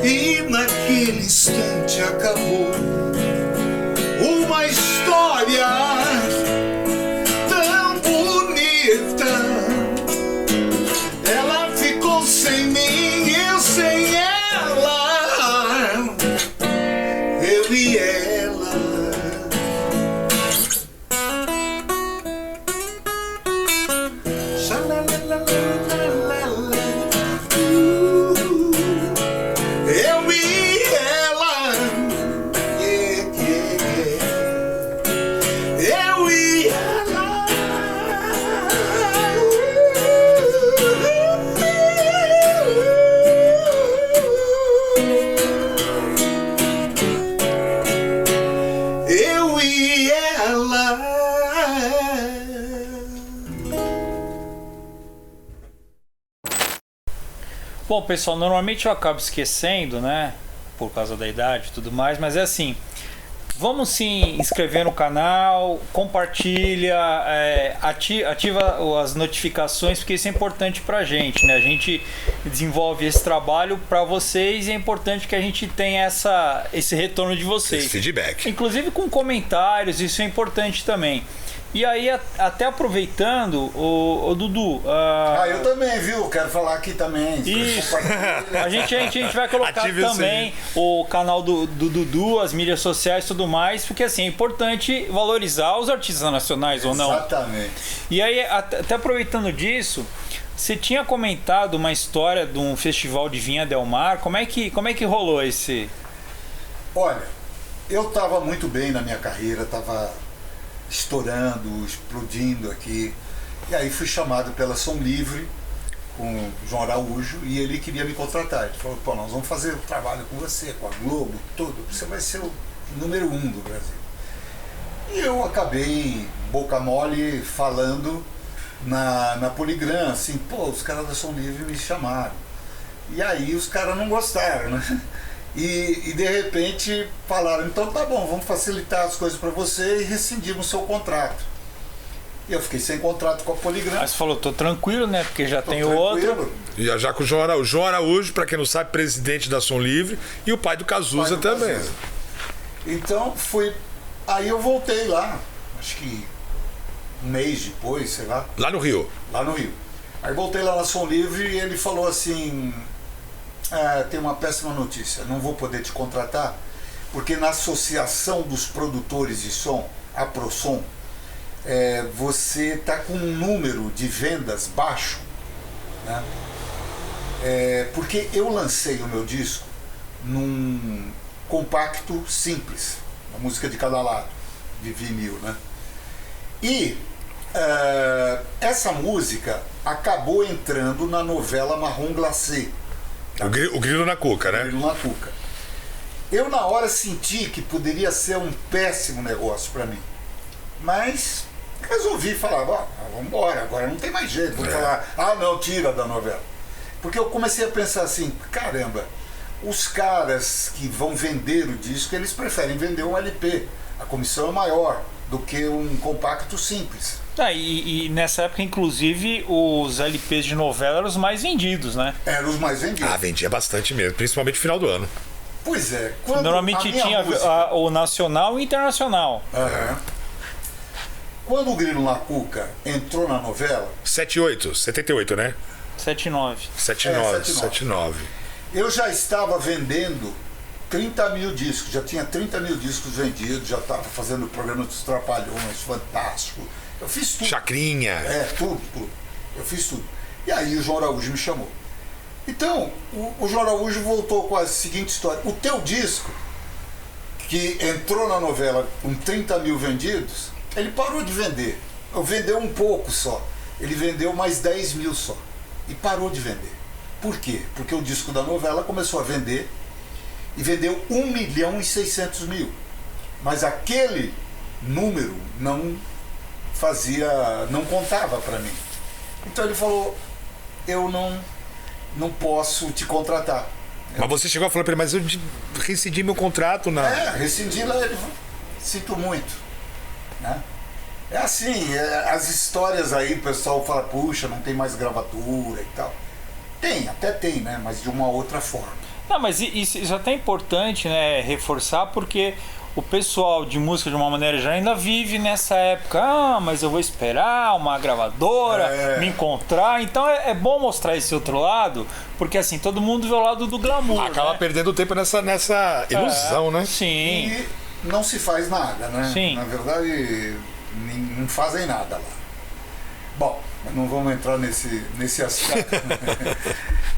e naquele instante acabou uma história tão bonita. Ela ficou sem mim, eu sem ela, eu e ela. Eu e ela, eu e ela. Eu e ela. Bom, pessoal, normalmente eu acabo esquecendo, né? Por causa da idade e tudo mais, mas é assim. Vamos se inscrever no canal, compartilha, ativa as notificações, porque isso é importante pra gente, né? A gente desenvolve esse trabalho para vocês e é importante que a gente tenha esse retorno de vocês. Esse feedback. Inclusive com comentários, isso é importante também. E aí, até aproveitando, o Dudu... eu também, viu? Quero falar aqui também. Isso. A gente vai colocar Ative também o canal do Dudu, as mídias sociais e tudo mais, porque assim, é importante valorizar os artistas nacionais ou não. Exatamente. E aí, até aproveitando disso, você tinha comentado uma história de um festival de Vinha Del Mar. Como é que rolou esse... Olha, eu estava muito bem na minha carreira, estava estourando, explodindo aqui. E aí fui chamado pela Som Livre com o João Araújo e ele queria me contratar. Ele falou, pô, nós vamos fazer o trabalho com você, com a Globo, tudo. Você vai ser o número 1 do Brasil. E eu acabei, boca mole, falando na Poligram, assim, pô, os caras da Som Livre me chamaram. E aí os caras não gostaram, né? E de repente falaram, então tá bom, vamos facilitar as coisas para você e rescindimos o seu contrato. E eu fiquei sem contrato com a Poligram. Mas você falou, tô tranquilo, né? Porque já tem o tranquilo. outro. E já com o João Araújo, pra quem não sabe, presidente da Som Livre, e o pai do Cazuza também. Cazuza. Então fui. Aí eu voltei lá, acho que um mês depois, sei lá. Lá no Rio. Lá no Rio. Aí voltei lá na Som Livre e ele falou assim, tem uma péssima notícia, não vou poder te contratar, porque na Associação dos Produtores de Som, a ProSom, você está com um número de vendas baixo, né? Porque eu lancei o meu disco num compacto simples, uma música de cada lado, de vinil, né? E essa música acabou entrando na novela Marrom Glacé. O Grilo na Cuca, né? Grilo na Cuca. Eu na hora senti que poderia ser um péssimo negócio para mim, mas resolvi falar, vamos embora, agora não tem mais jeito. Vou falar, não, tira da novela. Porque eu comecei a pensar assim, caramba, os caras que vão vender o disco, eles preferem vender um LP. A comissão é maior do que um compacto simples. E nessa época, inclusive, os LPs de novela eram os mais vendidos, né? Eram os mais vendidos. Vendia bastante mesmo, principalmente no final do ano. Pois é. Normalmente tinha o nacional e o internacional. Quando o Grilo na Cuca entrou na novela... 78, né? 79. 79. Eu já estava vendendo 30 mil discos, já tinha 30 mil discos vendidos, já estava fazendo o programa dos Trapalhões, fantástico. Eu fiz tudo. Chacrinha. Tudo. Eu fiz tudo. E aí o João Araújo me chamou. Então, o João Araújo voltou com a seguinte história. O teu disco, que entrou na novela com 30 mil vendidos, ele parou de vender. Vendeu um pouco só. Ele vendeu mais 10 mil só. E parou de vender. Por quê? Porque o disco da novela começou a vender e vendeu 1.600.000. Mas aquele número não contava para mim. Então ele falou, eu não posso te contratar. Mas você chegou a falar para ele, mas eu rescindi meu contrato na... rescindi lá, ele falou, sinto muito, né? É assim, as histórias aí, o pessoal fala, puxa, não tem mais gravadora e tal. Até tem, né? Mas de uma outra forma. Não, mas isso é até importante, né, reforçar, porque o pessoal de música, de uma maneira geral, ainda vive nessa época. Mas eu vou esperar uma gravadora me encontrar. Então é bom mostrar esse outro lado, porque assim, todo mundo vê o lado do glamour. Acaba perdendo tempo nessa ilusão, né? Sim. E não se faz nada, né? Sim. Na verdade, não fazem nada lá. Bom, não vamos entrar nesse aspecto.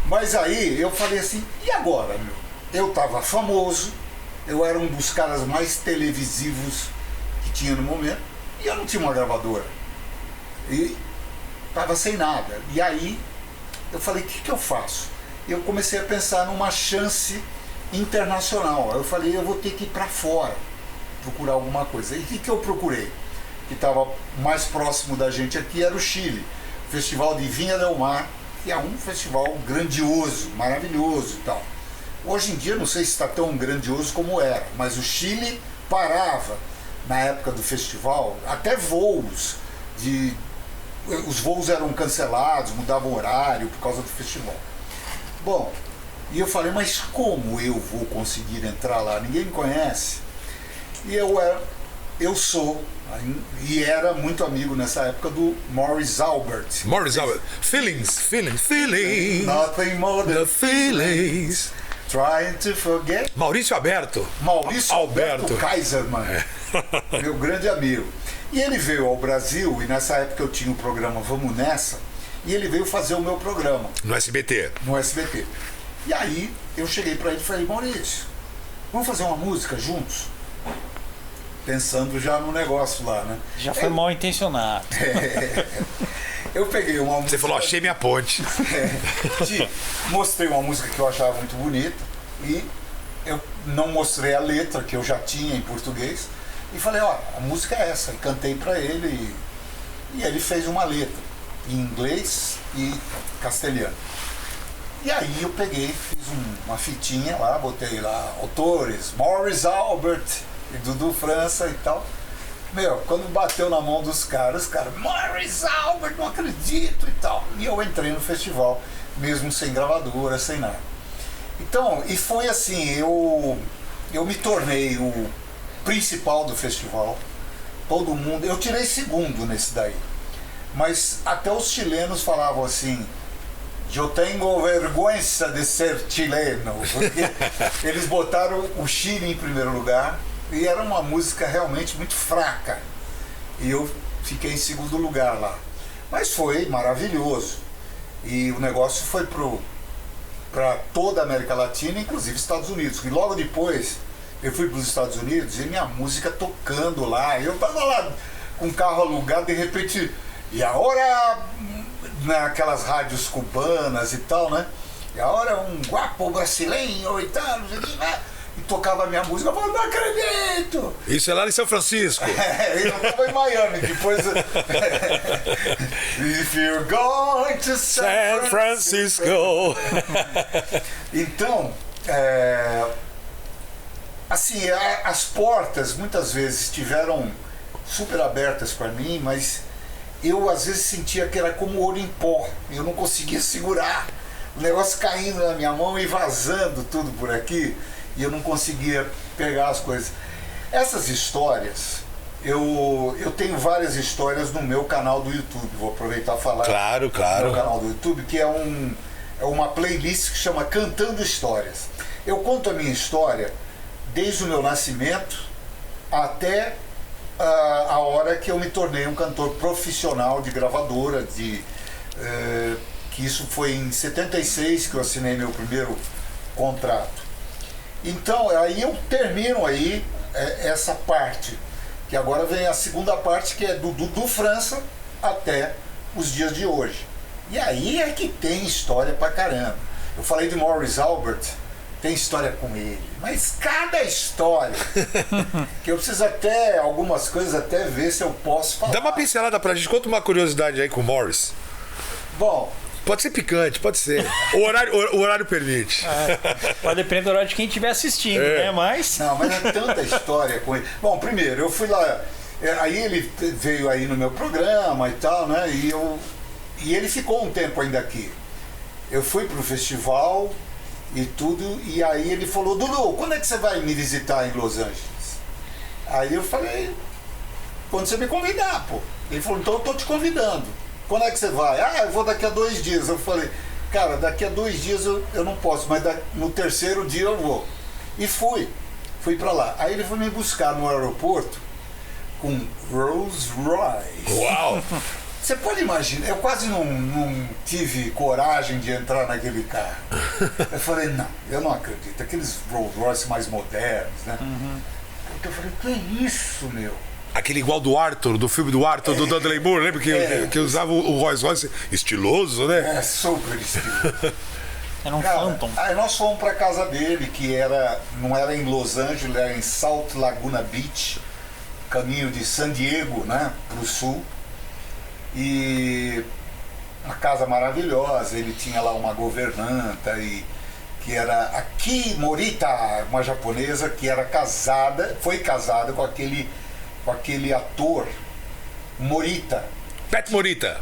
Mas aí eu falei assim, e agora, meu? Eu tava famoso, eu era um dos caras mais televisivos que tinha no momento, e eu não tinha uma gravadora. E tava sem nada. E aí eu falei, o que eu faço? Eu comecei a pensar numa chance internacional. Aí eu falei, eu vou ter que ir para fora, procurar alguma coisa. E o que eu procurei? Que estava mais próximo da gente aqui era o Chile, o Festival de Vinha Del Mar, que é um festival grandioso, maravilhoso e tal. Hoje em dia não sei se está tão grandioso como era, mas o Chile parava na época do festival, até voos os voos eram cancelados, mudavam horário por causa do festival. Bom, e eu falei, mas como eu vou conseguir entrar lá? Ninguém me conhece. E eu eu sou, e era muito amigo nessa época do Morris Albert. Morris Albert. Feelings. Nothing more than The feelings. trying to forget. Maurício Alberto. Maurício Alberto Alberto. Kaiserman, meu grande amigo. E ele veio ao Brasil, e nessa época eu tinha o programa Vamos Nessa, e ele veio fazer o meu programa No SBT. no SBT. E aí eu cheguei para ele e falei, Maurício, vamos fazer uma música juntos? Pensando já no negócio lá, né? Já foi mal intencionado. Eu peguei uma música. Você falou, achei minha ponte. Mostrei uma música que eu achava muito bonita e eu não mostrei a letra que eu já tinha em português e falei, ó, a música é essa. E cantei pra ele e ele fez uma letra em inglês e castelhano. E aí eu peguei, fiz uma fitinha lá, botei lá autores, Morris Albert e Dudu França e tal. Meu, quando bateu na mão dos caras, Morris Albert, não acredito e tal. E eu entrei no festival, mesmo sem gravadora, sem nada. Então, e foi assim, eu me tornei o principal do festival. Todo mundo, eu tirei segundo nesse daí. Mas até os chilenos falavam assim, eu tenho vergonha de ser chileno, porque eles botaram o Chile em primeiro lugar. E era uma música realmente muito fraca. E eu fiquei em segundo lugar lá. Mas foi maravilhoso. E o negócio foi para toda a América Latina, inclusive Estados Unidos. E logo depois eu fui para os Estados Unidos e minha música tocando lá. Eu tava lá com o carro alugado, de repente, e agora naquelas rádios cubanas e tal, né? E agora um guapo brasileiro e tal, né? E tocava a minha música, eu falava, não acredito! Isso é lá em São Francisco. Eu tava em Miami, depois. If you're going to San Francisco. Então, assim, as portas muitas vezes estiveram super abertas para mim, mas eu às vezes sentia que era como ouro em pó, eu não conseguia segurar, o negócio caindo na minha mão e vazando tudo por aqui. E eu não conseguia pegar as coisas. Essas histórias, eu tenho várias histórias no meu canal do YouTube. Vou aproveitar e falar. Claro. No meu canal do YouTube, que é uma playlist que chama Cantando Histórias. Eu conto a minha história desde o meu nascimento até a hora que eu me tornei um cantor profissional de gravadora. Que isso foi em 76 que eu assinei meu primeiro contrato. Então, aí eu termino aí essa parte, que agora vem a segunda parte, que é do Dudu França até os dias de hoje. E aí é que tem história pra caramba. Eu falei de Morris Albert, tem história com ele, mas cada história, que eu preciso até, algumas coisas até ver se eu posso falar. Dá uma pincelada pra gente, conta uma curiosidade aí com o Morris. Bom, pode ser picante, pode ser. O horário permite. Pode depender do horário de quem estiver assistindo, né? Mas é tanta história com ele. Bom, primeiro, eu fui lá, aí ele veio aí no meu programa e tal, né? E ele ficou um tempo ainda aqui. Eu fui pro festival e tudo, e aí ele falou, Dudu, quando é que você vai me visitar em Los Angeles? Aí eu falei, quando você me convidar, pô. Ele falou, então eu tô te convidando. Quando é que você vai? Ah, eu vou daqui a 2 dias. Eu falei, cara, daqui a 2 dias eu não posso, mas no terceiro dia eu vou. E fui pra lá. Aí ele foi me buscar no aeroporto com Rolls Royce. Uau! Você pode imaginar, eu quase não tive coragem de entrar naquele carro. Eu falei, não, eu não acredito. Aqueles Rolls Royce mais modernos, né? Então eu falei, que isso, meu? Aquele igual do Arthur, do filme do Arthur, do Dudley Moore, lembra que usava o Rolls Royce estiloso, né? É, super estiloso. era um Cara, Phantom. aí nós fomos pra casa dele, que não era em Los Angeles, era em Salt Laguna Beach, caminho de San Diego, né, pro sul. E uma casa maravilhosa, ele tinha lá uma governanta, que era a Ki Morita, uma japonesa que era foi casada com aquele ator Morita. Pat Morita.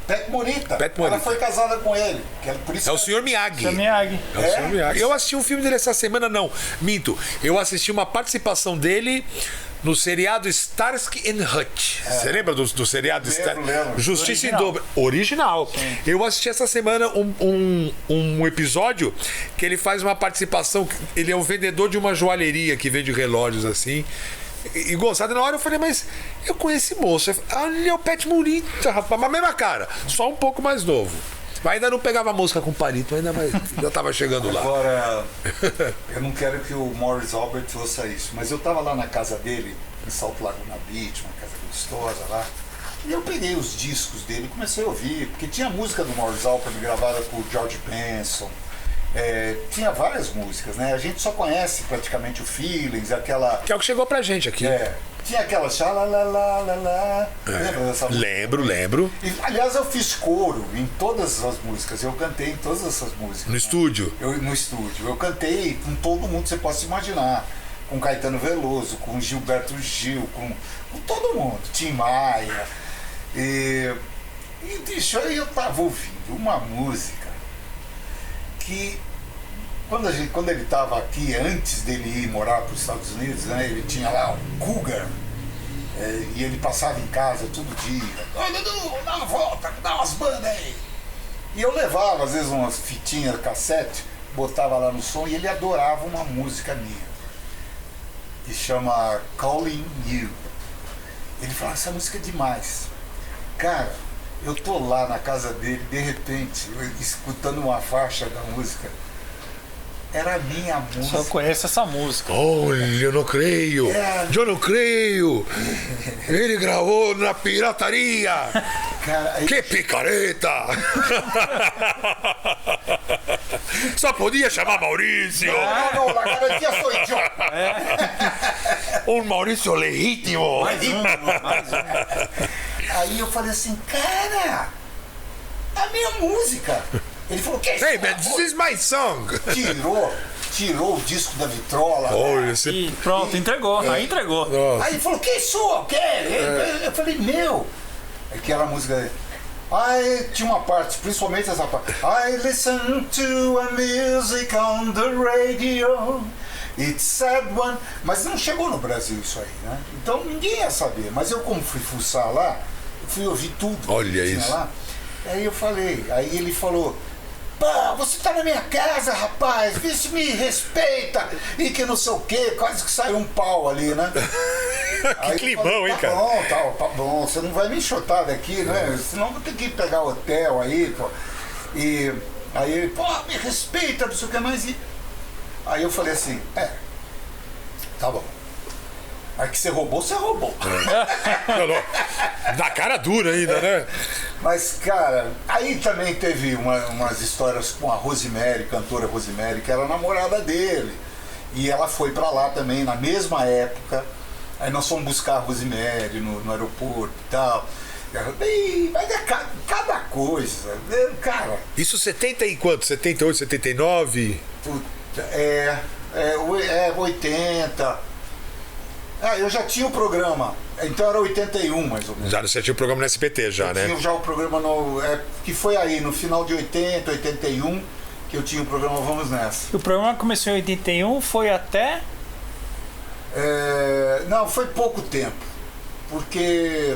Ela foi casada com ele. Por isso É o Sr. Miyagi. Sr. Miyagi. É o Sr. Miyagi. Eu assisti um filme dele essa semana, não. Minto. Eu assisti uma participação dele no seriado Starsky and Hutch. Você lembra do seriado Lembro. Justiça Original. em Dobro? Original. Eu assisti essa semana um episódio que ele faz uma participação. Ele é um vendedor de uma joalheria que vende relógios assim. E gostado, na hora eu falei, mas eu conheço esse moço. Olha, é o Pet Morita, rapaz, mas a mesma cara, só um pouco mais novo. Mas ainda não pegava música com palito, ainda já tava chegando lá. Agora, eu não quero que o Morris Albert ouça isso, mas eu tava lá na casa dele, em Salto Laguna Beach, uma casa gostosa lá, e eu peguei os discos dele e comecei a ouvir, porque tinha música do Morris Albert gravada por George Benson, tinha várias músicas, né? A gente só conhece praticamente o Feelings, aquela... Que é o que chegou pra gente aqui. Tinha aquela xalalalala. Lembra dessa música? Lembro. E, aliás, eu fiz coro em todas as músicas. Eu cantei em todas essas músicas. No estúdio. No estúdio. Eu cantei com todo mundo que você possa imaginar. Com Caetano Veloso, com Gilberto Gil, com todo mundo. Tim Maia. E bicho, aí eu tava ouvindo uma música que... Quando ele estava aqui, antes dele ir morar para os Estados Unidos, né, ele tinha lá um Cougar, e ele passava em casa todo dia. Ô Dudu, dá uma volta, dá umas bandas aí. E eu levava, às vezes, umas fitinhas cassete, botava lá no som, e ele adorava uma música minha, que chama Calling You. Ele falava, essa música é demais. Cara, eu tô lá na casa dele, de repente, escutando uma faixa da música. Era a minha música. Só conheço essa música. Olha, eu não creio. Eu não creio. Ele gravou na pirataria. Cara, aí... Que picareta. Só podia chamar Maurício. Não, la garantia sou eu. Um Maurício legítimo. Mais um. Aí eu falei assim, cara, a minha música. Ele falou, que é isso? Hey man, this is my song. Tirou o disco da vitrola. Olha, você... E pronto, entregou. Aí entregou. Aí ele falou, que é isso? Eu falei, meu. É que era a música. Aí tinha uma parte, principalmente essa parte. I listen to a music on the radio. It's sad one. Mas não chegou no Brasil isso aí, né? Então ninguém ia saber. Mas eu, como fui fuçar lá, eu fui ouvir tudo. Olha que tinha isso. Lá. Aí eu falei, aí ele falou, pá, você tá na minha casa, rapaz, vê se me respeita, e que não sei o quê, quase que saiu um pau ali, né? Que climão, hein, cara? Tá bom, você não vai me enxotar daqui, né? Senão vou ter que pegar hotel aí, pô. E aí ele, pô, me respeita, não sei o que mais. E aí eu falei assim, tá bom. Aí que você roubou, você roubou. Da cara dura ainda, né? Mas, cara, aí também teve umas histórias com a Rosemary, cantora Rosemary, que era a namorada dele. E ela foi pra lá também, na mesma época. Aí nós fomos buscar a Rosemary no aeroporto e tal. Mas é cada coisa, cara. Isso 70 e quanto? 78, 79? Puta, 80. Eu já tinha o programa, então era 81 mais ou menos. Já você tinha o programa no SBT já, né? Tinha já o programa que foi aí, no final de 80, 81, que eu tinha o programa Vamos Nessa. O programa começou em 81, foi até... Não, foi pouco tempo, porque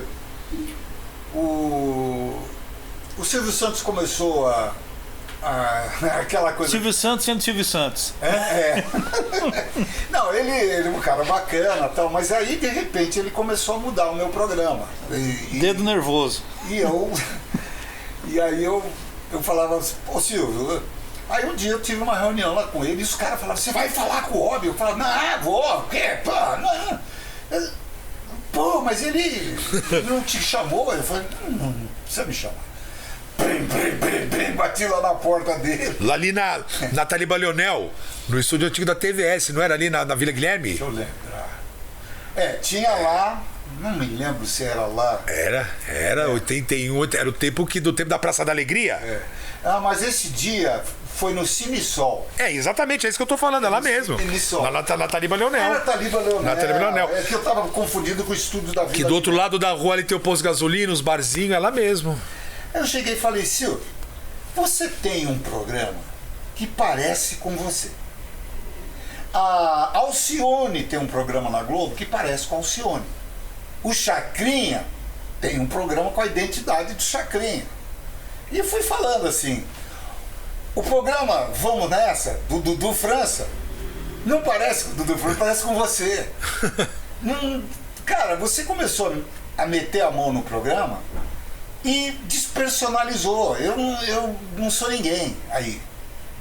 o Silvio Santos começou aquela coisa... Silvio Santos sendo Silvio Santos. Não, ele é um cara bacana, tal, mas aí de repente ele começou a mudar o meu programa. Dedo nervoso. E aí eu falava assim, pô Silvio, aí um dia eu tive uma reunião lá com ele e os caras falavam, você vai falar com o Rob? Eu falava, não, vou, o quê? Pô, não. Pô, mas ele não te chamou? Eu falei, não precisa me chamar. Bati lá na porta dele. Lá ali na Taliba Leonel, no estúdio antigo da TVS, não era ali na Vila Guilherme? Deixa eu lembrar. Tinha lá, não me lembro se era lá. Era 81, era do tempo da Praça da Alegria. Mas esse dia foi no Cinesol. Exatamente, é isso que eu tô falando, é lá mesmo. Cinesol. Na Taliba Leonel. Era Taliba Leonel. Na Taliba Leonel. É que eu tava confundido com o estúdio da Vila. Que do outro lado da rua ali tem o posto de gasolina, os barzinhos, é lá mesmo. Eu cheguei e falei, Silvio, você tem um programa que parece com você. A Alcione tem um programa na Globo que parece com a Alcione. O Chacrinha tem um programa com a identidade do Chacrinha. E eu fui falando assim, o programa Vamos Nessa, do Dudu França, não parece com o Dudu França, parece com você. Cara, você começou a meter a mão no programa e despersonalizou. Eu não sou ninguém aí.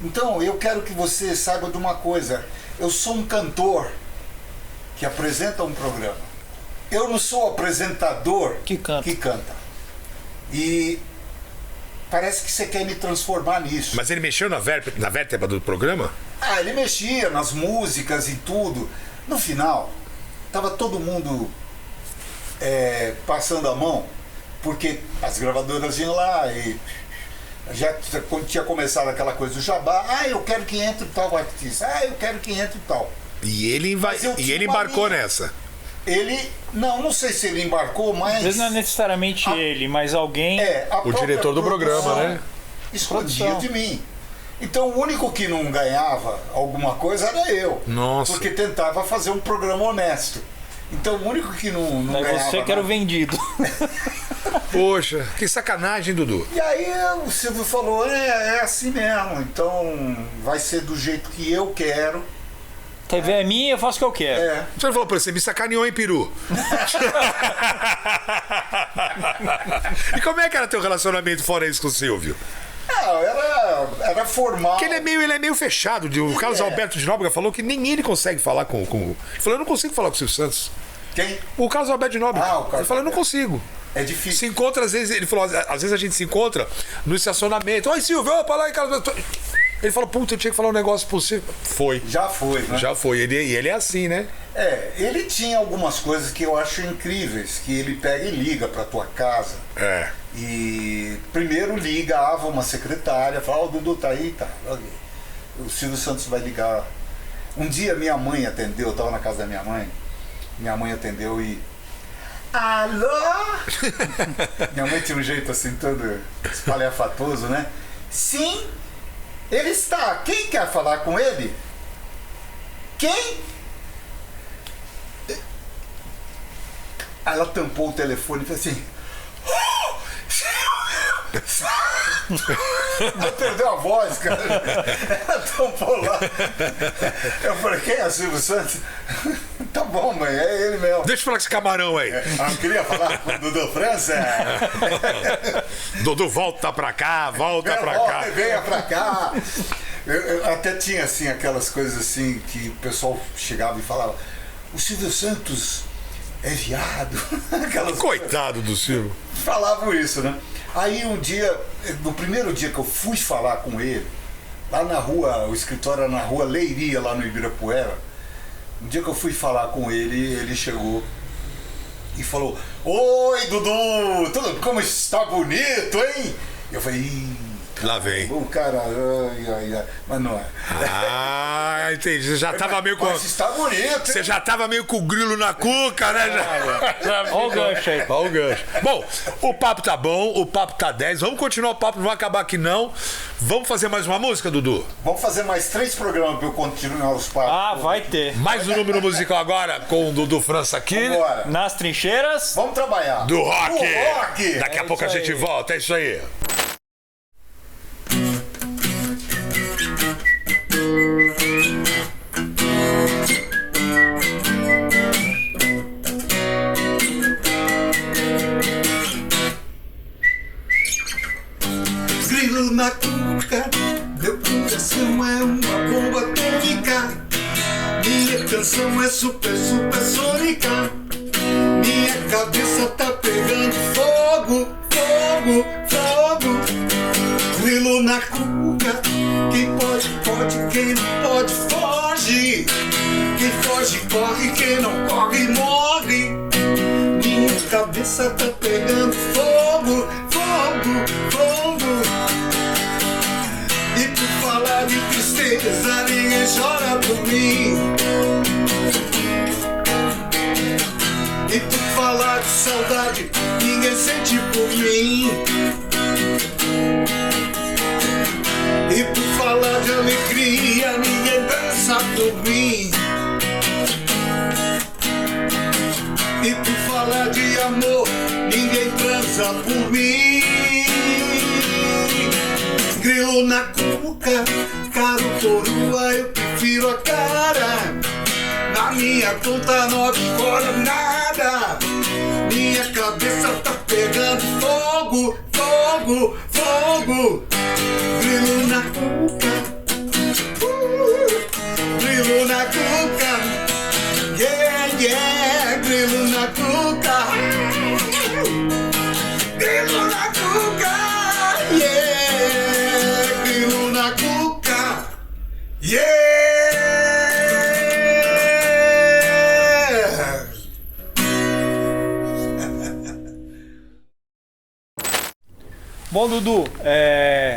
Então eu quero que você saiba de uma coisa. Eu sou um cantor que apresenta um programa. Eu não sou apresentador que canta. E parece que você quer me transformar nisso. Mas ele mexeu na vértebra do programa? Ah, ele mexia nas músicas e tudo. No final, tava todo mundo passando a mão, porque as gravadoras iam lá e já tinha começado aquela coisa do jabá. Ah, eu quero que entre tal artista. Ah, eu quero que entre tal. E ele embarcou nessa. Ele, não sei se ele embarcou, mas... Às vezes não é necessariamente ele, mas alguém... O diretor do programa, né? Escondia de mim. Então o único que não ganhava alguma coisa era eu. Nossa. Porque tentava fazer um programa honesto. Então o único que não ganhava... Você que era o vendido. Poxa, que sacanagem, Dudu. E aí o Silvio falou, é assim mesmo. Então vai ser do jeito que eu quero. TV é minha, eu faço o que eu quero. Você falou pra você, me sacaneou em peru. E como é que era teu relacionamento fora isso com o Silvio? Era formal. Porque ele é meio fechado. O Carlos Alberto de Nóbrega falou que nem ele consegue falar com... Ele falou, eu não consigo falar com o Silvio Santos. Quem? O Carlos Alberto de Nóbrega. Ele falou, eu não consigo. É difícil. Se encontra, às vezes, ele falou, às vezes a gente se encontra no estacionamento. Oi, Silvio, opa lá, Carlos. Ele falou, puta, eu tinha que falar um negócio possível. Foi. Já foi, né? Já foi. Ele é assim, né? Ele tinha algumas coisas que eu acho incríveis, que ele pega e liga pra tua casa. E primeiro ligava uma secretária, fala, o Dudu tá aí, tá. O Silvio Santos vai ligar. Um dia minha mãe atendeu, eu tava na casa da minha mãe atendeu e... Alô? Minha mãe tinha um jeito assim, todo espalhafatoso, né? Sim, ele está. Quem quer falar com ele? Quem? Aí ela tampou o telefone e fez assim... Ela perdeu a voz, cara. Ela tampou lá. Eu falei, quem é Silvio Santos? Tá bom, mãe, é ele mesmo. Deixa eu falar com esse camarão aí. Não queria falar com o Dudu França? Dudu, volta pra cá, volta pra cá. Venha pra cá. Eu até tinha assim aquelas coisas assim que o pessoal chegava e falava, o Silvio Santos é viado. Coitado do Silvio. Falavam isso, né? Aí um dia, no primeiro dia que eu fui falar com ele, lá na rua, o escritório era na rua Leiria, lá no Ibirapuera, um dia que eu fui falar com ele, ele chegou e falou, oi Dudu, como está bonito, hein? Eu falei, lá vem. O cara, mas não é. Ah, entendi. Você já tava meio com. Mas está bonito. Você já tava meio com o grilo na cuca, né? Olha o gancho aí. Olha o gancho. Bom, o papo tá bom, o papo tá 10. Vamos continuar o papo, não vai acabar aqui não. Vamos fazer mais uma música, Dudu? Vamos fazer mais 3 programas pra eu continuar os papos. Ah, vai ter. Mais um número musical agora com o Dudu França aqui. Vambora. Nas trincheiras. Vamos trabalhar. Do rock. Do rock. Daqui a pouco a gente volta, é isso aí. Grilo na cuca, meu coração é uma bomba atômica. Minha canção é super, super sônica. Minha cabeça tá pegando fogo, fogo, fogo. Grilo na cuca, quem pode, pode, quem não pode, foge. Quem foge, corre, quem não corre, morre. Minha cabeça tá pegando fogo, fogo, fogo. E por falar de tristeza, ninguém chora por mim. E por falar de saudade, ninguém sente por mim. E por falar de alegria, ninguém dança por mim. por mim. Grilo na cuca, caro coroa, eu prefiro a cara. Na minha conta não agora nada. Minha cabeça tá pegando fogo, fogo, fogo. Grilo na cuca, grilo na cuca, yeah, yeah, grilo na cuca, grilo na cuca, yeah, grilo na cuca, yeah. Bom, Dudu,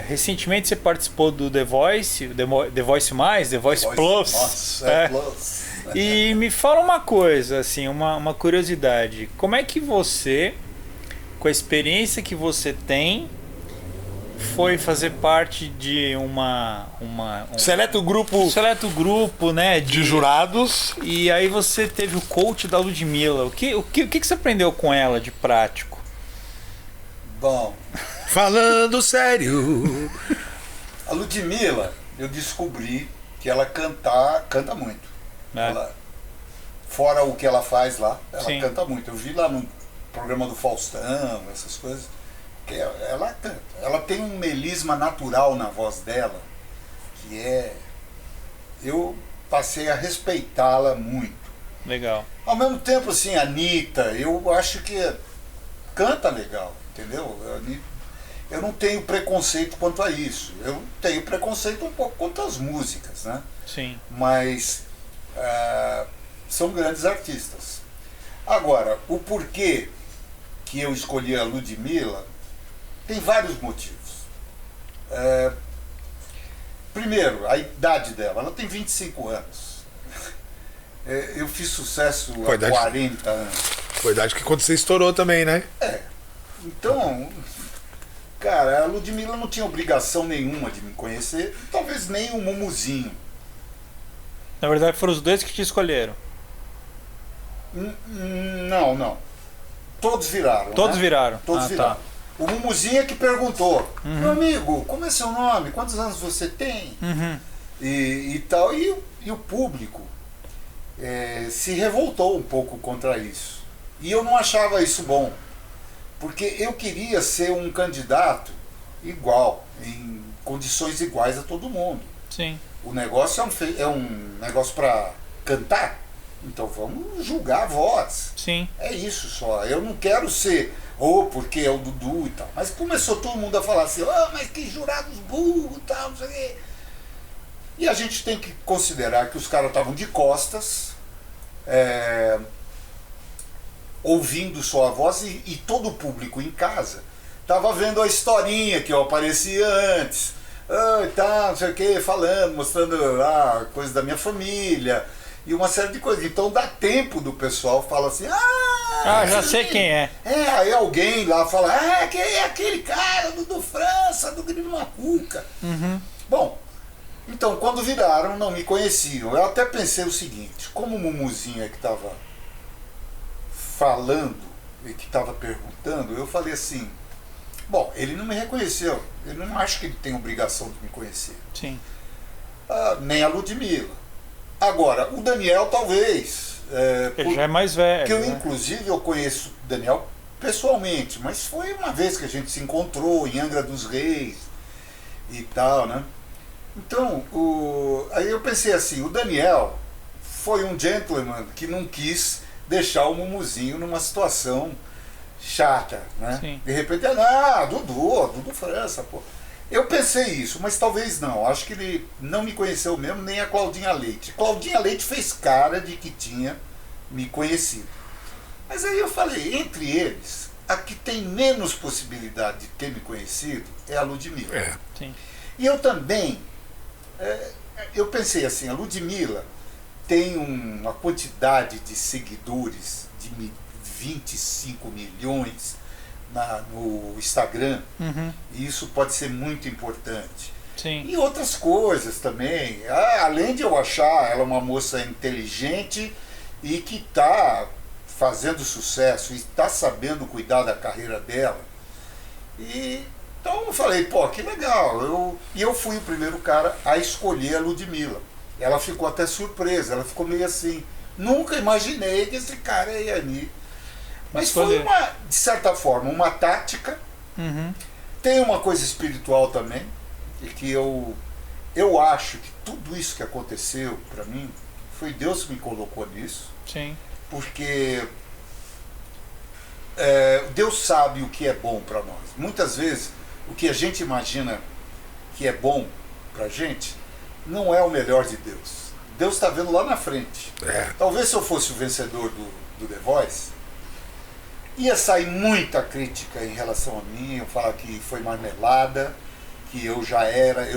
recentemente você participou do The Voice, The Voice Mais, The Voice Plus. Nossa, Plus. E me fala uma coisa, assim, uma curiosidade. Como é que você, com a experiência que você tem, foi fazer parte de um Seleto grupo, né, de jurados. E aí você teve o coach da Ludmilla. O que você aprendeu com ela de prático? Bom, Falando sério. a Ludmilla, eu descobri que ela canta muito. Né? Ela, fora o que ela faz lá, ela Sim. canta muito. Eu vi lá no programa do Faustão, essas coisas, que ela canta. Ela tem um melisma natural na voz dela, que eu passei a respeitá-la muito. Legal. Ao mesmo tempo, assim, a Anitta, eu acho que canta legal, entendeu? Eu não tenho preconceito quanto a isso. Eu tenho preconceito um pouco quanto às músicas, né? Sim. Mas são grandes artistas. Agora, o porquê que eu escolhi a Ludmilla tem vários motivos. Primeiro, a idade dela. Ela tem 25 anos. Eu fiz sucesso há 40 anos. Foi a idade que quando você estourou também, né? Então, cara, a Ludmilla não tinha obrigação nenhuma de me conhecer, talvez nem o Mumuzinho. Na verdade foram os dois que te escolheram. Não. Todos viraram. Todos né? viraram. Todos viraram. Tá. O Mumuzinho é que perguntou: meu amigo, como é seu nome? Quantos anos você tem? Uhum. E tal. E o público se revoltou um pouco contra isso. E eu não achava isso bom. Porque eu queria ser um candidato igual, em condições iguais a todo mundo. Sim. O negócio é um negócio para cantar, então vamos julgar a voz. Sim. É isso só. Eu não quero ser, porque é o Dudu e tal. Mas começou todo mundo a falar assim: mas que jurados burros e tal, não sei o quê. E a gente tem que considerar que os caras estavam de costas, ouvindo só a voz, e todo o público em casa estava vendo a historinha que eu aparecia antes, tá, não sei o que, falando, mostrando coisas da minha família e uma série de coisas. Então dá tempo do pessoal falar assim: já sei quem é. Aí alguém lá fala: que é aquele cara do França, do Grilo na Cuca. Uhum. Bom, então quando viraram, não me conheciam. Eu até pensei o seguinte: como o Mumuzinho é que estava falando e que estava perguntando, eu falei assim: bom, ele não me reconheceu, eu não acho que ele tem obrigação de me conhecer. Sim. Nem a Ludmilla. Agora, o Daniel talvez. Ele já é mais velho. Que eu, né? inclusive, eu conheço o Daniel pessoalmente, mas foi uma vez que a gente se encontrou em Angra dos Reis e tal, né? Então, aí eu pensei assim: o Daniel foi um gentleman que não quis deixar o Mumuzinho numa situação chata, né? Sim. De repente, Dudu França, pô. Eu pensei isso, mas talvez não. Acho que ele não me conheceu mesmo, nem a Claudinha Leite. Claudinha Leite fez cara de que tinha me conhecido. Mas aí eu falei, entre eles, a que tem menos possibilidade de ter me conhecido é a Ludmilla. Sim. E eu também, eu pensei assim: a Ludmilla tem uma quantidade de seguidores de 25 milhões no Instagram, e isso pode ser muito importante. Sim. E outras coisas também. Além de eu achar ela uma moça inteligente e que está fazendo sucesso e está sabendo cuidar da carreira dela, E então eu falei, pô, que legal. E eu fui o primeiro cara a escolher a Ludmilla. Ela ficou até surpresa, ela ficou meio assim. Nunca imaginei que esse cara ia ali. Mas foi de certa forma, uma tática. Tem uma coisa espiritual também, e que eu acho que tudo isso que aconteceu para mim, foi Deus que me colocou nisso. Sim. Porque Deus sabe o que é bom para nós. Muitas vezes, o que a gente imagina que é bom pra gente, não é o melhor de Deus. Deus está vendo lá na frente. Talvez se eu fosse o vencedor do The Voice, ia sair muita crítica em relação a mim, eu falar que foi marmelada, que eu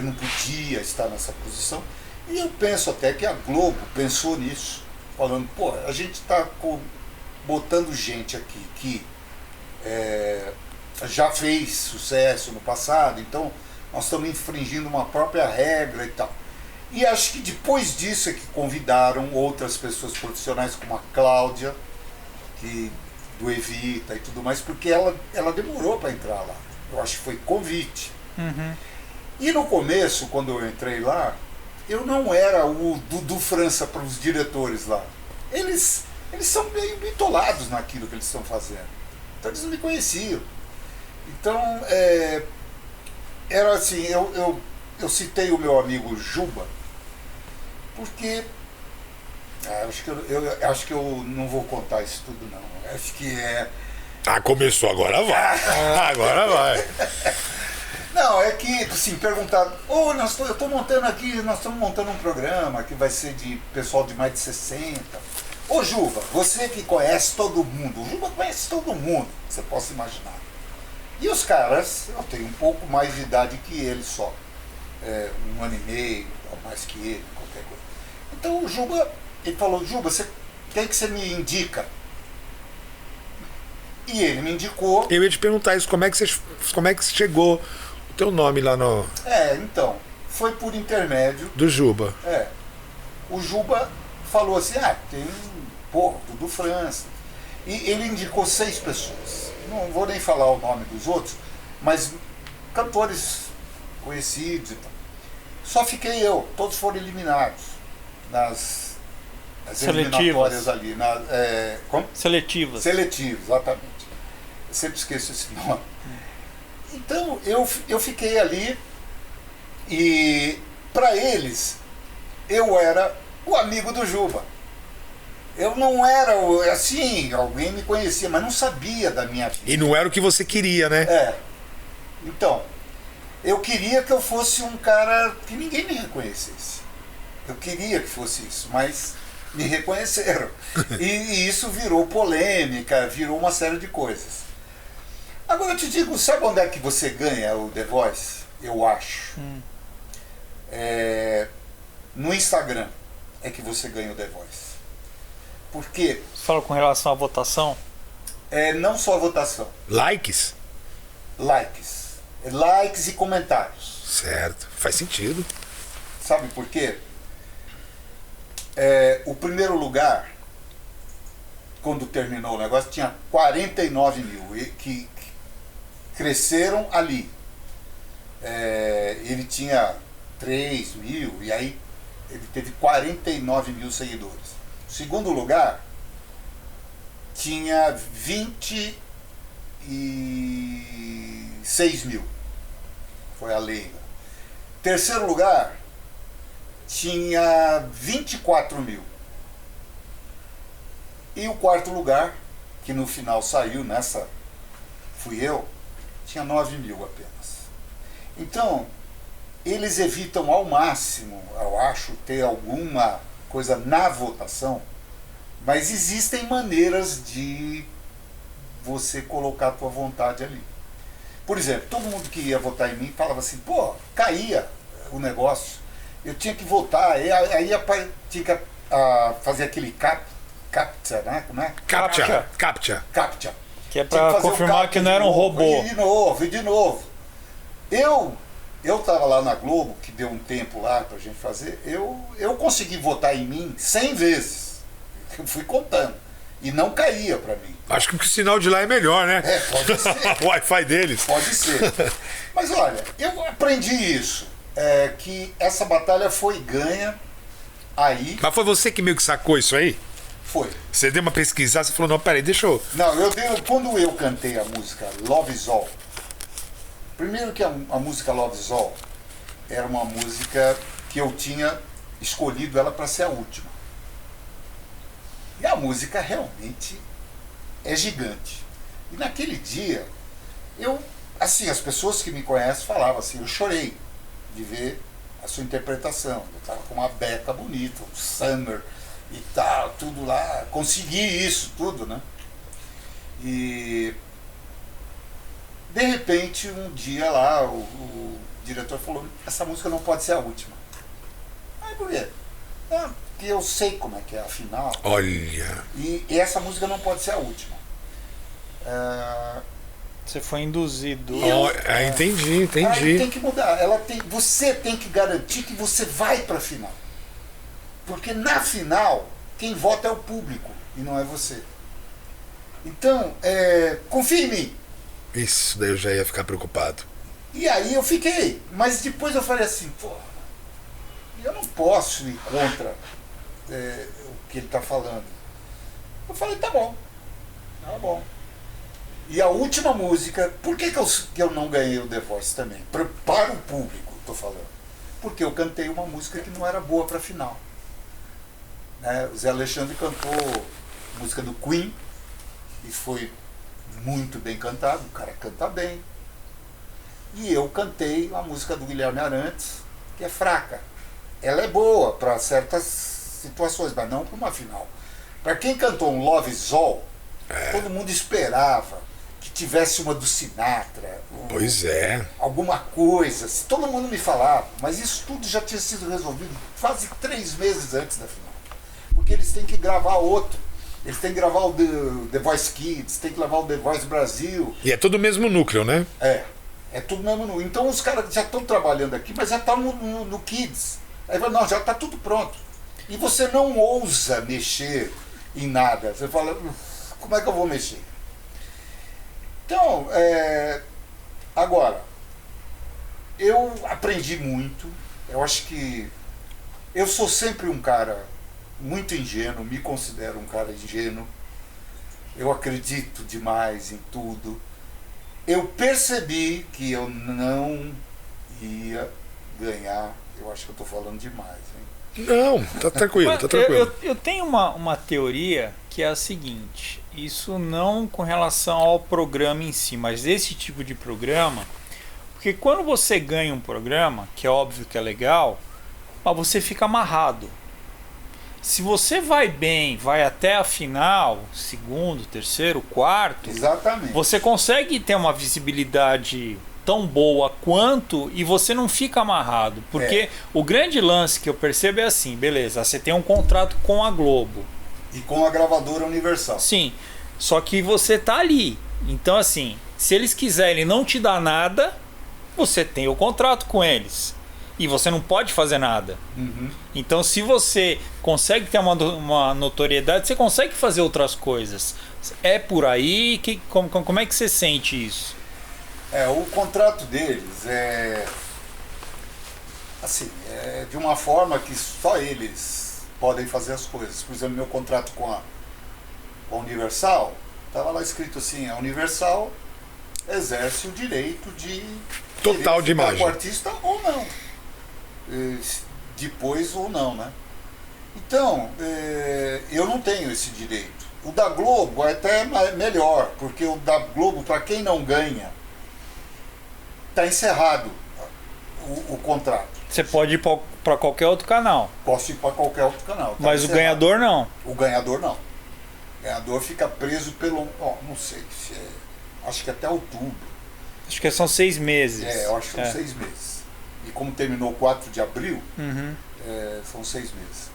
não podia estar nessa posição. E eu penso até que a Globo pensou nisso, falando, pô, a gente está botando gente aqui que já fez sucesso no passado, então nós estamos infringindo uma própria regra e tal. E acho que depois disso é que convidaram outras pessoas profissionais, como a Cláudia, do Evita e tudo mais, porque ela demorou para entrar lá. Eu acho que foi convite. E no começo, quando eu entrei lá, eu não era o Dudu França para os diretores lá. Eles são meio bitolados naquilo que eles estão fazendo. Então eles não me conheciam. Então, era assim, eu citei o meu amigo Juba, porque acho que eu não vou contar isso tudo não. Acho que começou, agora vai. Agora vai. Não, é que, assim, perguntaram, eu estou montando aqui, nós estamos montando um programa que vai ser de pessoal de mais de 60. Ô Juba, você que conhece todo mundo, o Juba conhece todo mundo, você possa imaginar. E os caras, eu tenho um pouco mais de idade que ele só. 1 ano e meio, mais que ele, qualquer coisa. Então o Juba, ele falou, Juba, quem que você me indica? E ele me indicou. Eu ia te perguntar isso, como é que chegou o teu nome lá no... Então, foi por intermédio do Juba. O Juba falou assim, tem Dudu França. E ele indicou 6 pessoas. Não vou nem falar o nome dos outros, mas cantores conhecidos e tal. Só fiquei eu, todos foram eliminados nas eliminatórias ali. Como? Seletivas. Seletivas, exatamente. Eu sempre esqueço esse nome. Então eu fiquei ali e para eles eu era o amigo do Juba. Eu não era assim, alguém me conhecia, mas não sabia da minha vida. E não era o que você queria, né? Então, eu queria que eu fosse um cara que ninguém me reconhecesse. Eu queria que fosse isso, mas me reconheceram. E isso virou polêmica, virou uma série de coisas. Agora eu te digo, sabe onde é que você ganha o The Voice? Eu acho. No Instagram é que você ganha o The Voice. Porque... Você fala com relação à votação? Não só a votação. Likes? Likes e comentários. Certo, faz sentido. Sabe por quê? O primeiro lugar, quando terminou o negócio, tinha 49 mil que cresceram ali. Ele tinha 3 mil e aí ele teve 49 mil seguidores. O segundo lugar tinha 26 mil. Foi a Leila. Terceiro lugar tinha 24 mil. E o quarto lugar, que no final saiu, fui eu, tinha 9 mil apenas. Então, eles evitam ao máximo, eu acho, ter alguma coisa na votação, mas existem maneiras de você colocar a tua vontade ali. Por exemplo, todo mundo que ia votar em mim falava assim, caía o negócio, eu tinha que votar, aí tinha que fazer aquele captcha, né? Como é? Captcha. Que é para confirmar que não era um robô. E de novo. Eu estava lá na Globo, que deu um tempo lá pra gente fazer, eu consegui votar em mim 100 vezes. Eu fui contando. E não caía para mim. Acho que o sinal de lá é melhor, né? Pode ser. O Wi-Fi deles. Pode ser. Mas olha, eu aprendi isso. Que essa batalha foi ganha aí. Mas foi você que meio que sacou isso aí? Foi. Você deu uma pesquisada, você falou, não, peraí, deixa eu... Não, quando eu cantei a música Love Is All, primeiro que a música Love Is All era uma música que eu tinha escolhido ela para ser a última. E a música realmente é gigante. E naquele dia, assim, as pessoas que me conhecem falavam assim, eu chorei de ver a sua interpretação. Eu estava com uma beca bonita, um summer e tal, tudo lá. Consegui isso tudo, né? E de repente, um dia lá, o diretor falou, essa música não pode ser a última. Aí por quê? Porque eu sei como é que é a final. Olha. E essa música não pode ser a última. Você foi induzido. Entendi. Aí tem que mudar. Você tem que garantir que você vai para a final. Porque na final, quem vota é o público e não é você. Então, confia em mim. Isso, daí eu já ia ficar preocupado. E aí eu fiquei. Mas depois eu falei assim, pô, eu não posso ir contra o que ele está falando. Eu falei, tá bom. E a última música, por que eu não ganhei o The Voice também? Para o público, estou falando. Porque eu cantei uma música que não era boa para a final. O Zé Alexandre cantou a música do Queen, e foi muito bem cantado, o cara canta bem. E eu cantei a música do Guilherme Arantes, que é fraca. Ela é boa para certas situações, mas não para uma final. Para quem cantou um Love Is All, todo mundo esperava que tivesse uma do Sinatra. Pois é. Alguma coisa. Todo mundo me falava, mas isso tudo já tinha sido resolvido quase 3 meses antes da final. Porque eles têm que gravar outro. Eles têm que gravar o The Voice Kids, têm que gravar o The Voice Brasil. E é tudo o mesmo núcleo, né? É tudo mesmo. Então os caras já estão trabalhando aqui, mas já estão no Kids. Aí vai, não, já está tudo pronto. E você não ousa mexer em nada. Você fala, como é que eu vou mexer? Então, agora, eu aprendi muito. Eu acho que eu sou sempre um cara muito ingênuo, me considero um cara ingênuo. Eu acredito demais em tudo. Eu percebi que eu não ia ganhar. Eu acho que eu estou falando demais, hein? Não, tá tranquilo, tá tranquilo. Eu tenho uma teoria que é a seguinte, isso não com relação ao programa em si, mas esse tipo de programa, porque quando você ganha um programa, que é óbvio que é legal, mas você fica amarrado. Se você vai bem, vai até a final, segundo, terceiro, quarto, exatamente, você consegue ter uma visibilidade tão boa quanto e você não fica amarrado. Porque o grande lance que eu percebo é assim, beleza, você tem um contrato com a Globo. E com a gravadora Universal. Sim, só que você tá ali. Então assim, se eles quiserem não te dar nada, você tem o contrato com eles. E você não pode fazer nada. Uhum. Então se você consegue ter uma notoriedade, você consegue fazer outras coisas. É por aí? Como é que você sente isso? O contrato deles é assim, de uma forma que só eles podem fazer as coisas. Por exemplo, meu contrato com a Universal, estava lá escrito assim, a Universal exerce o direito de total de imagem com o artista ou não. Depois ou não, né? Então, eu não tenho esse direito. O da Globo é até melhor, porque o da Globo, para quem não ganha, está encerrado o contrato. Você pode ir para qualquer outro canal. Posso ir para qualquer outro canal. Tá mas encerrado. O ganhador não. O ganhador não. O ganhador fica preso pelo... não sei, acho que até outubro. Acho que são 6 meses. Eu acho que são 6 meses. E como terminou 4 de abril, são 6 meses.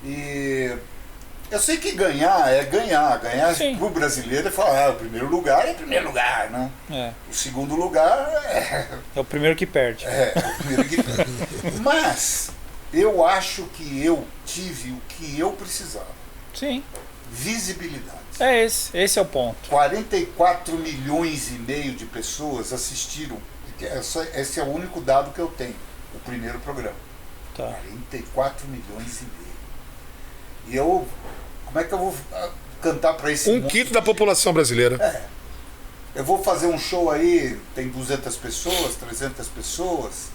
E eu sei que ganhar é ganhar. Ganhar para o brasileiro é falar, o primeiro lugar é primeiro lugar, né? O segundo lugar é o primeiro que perde. O primeiro que perde. Mas eu acho que eu tive o que eu precisava. Sim. visibilidade. Esse é o ponto. 44 milhões e meio de pessoas assistiram. Esse é o único dado que eu tenho, o primeiro programa. Tá. 44 milhões e meio. E eu, como é que eu vou cantar para esse Um monte quinto de da gente? população brasileira. Eu vou fazer um show aí, tem 200 pessoas, 300 pessoas,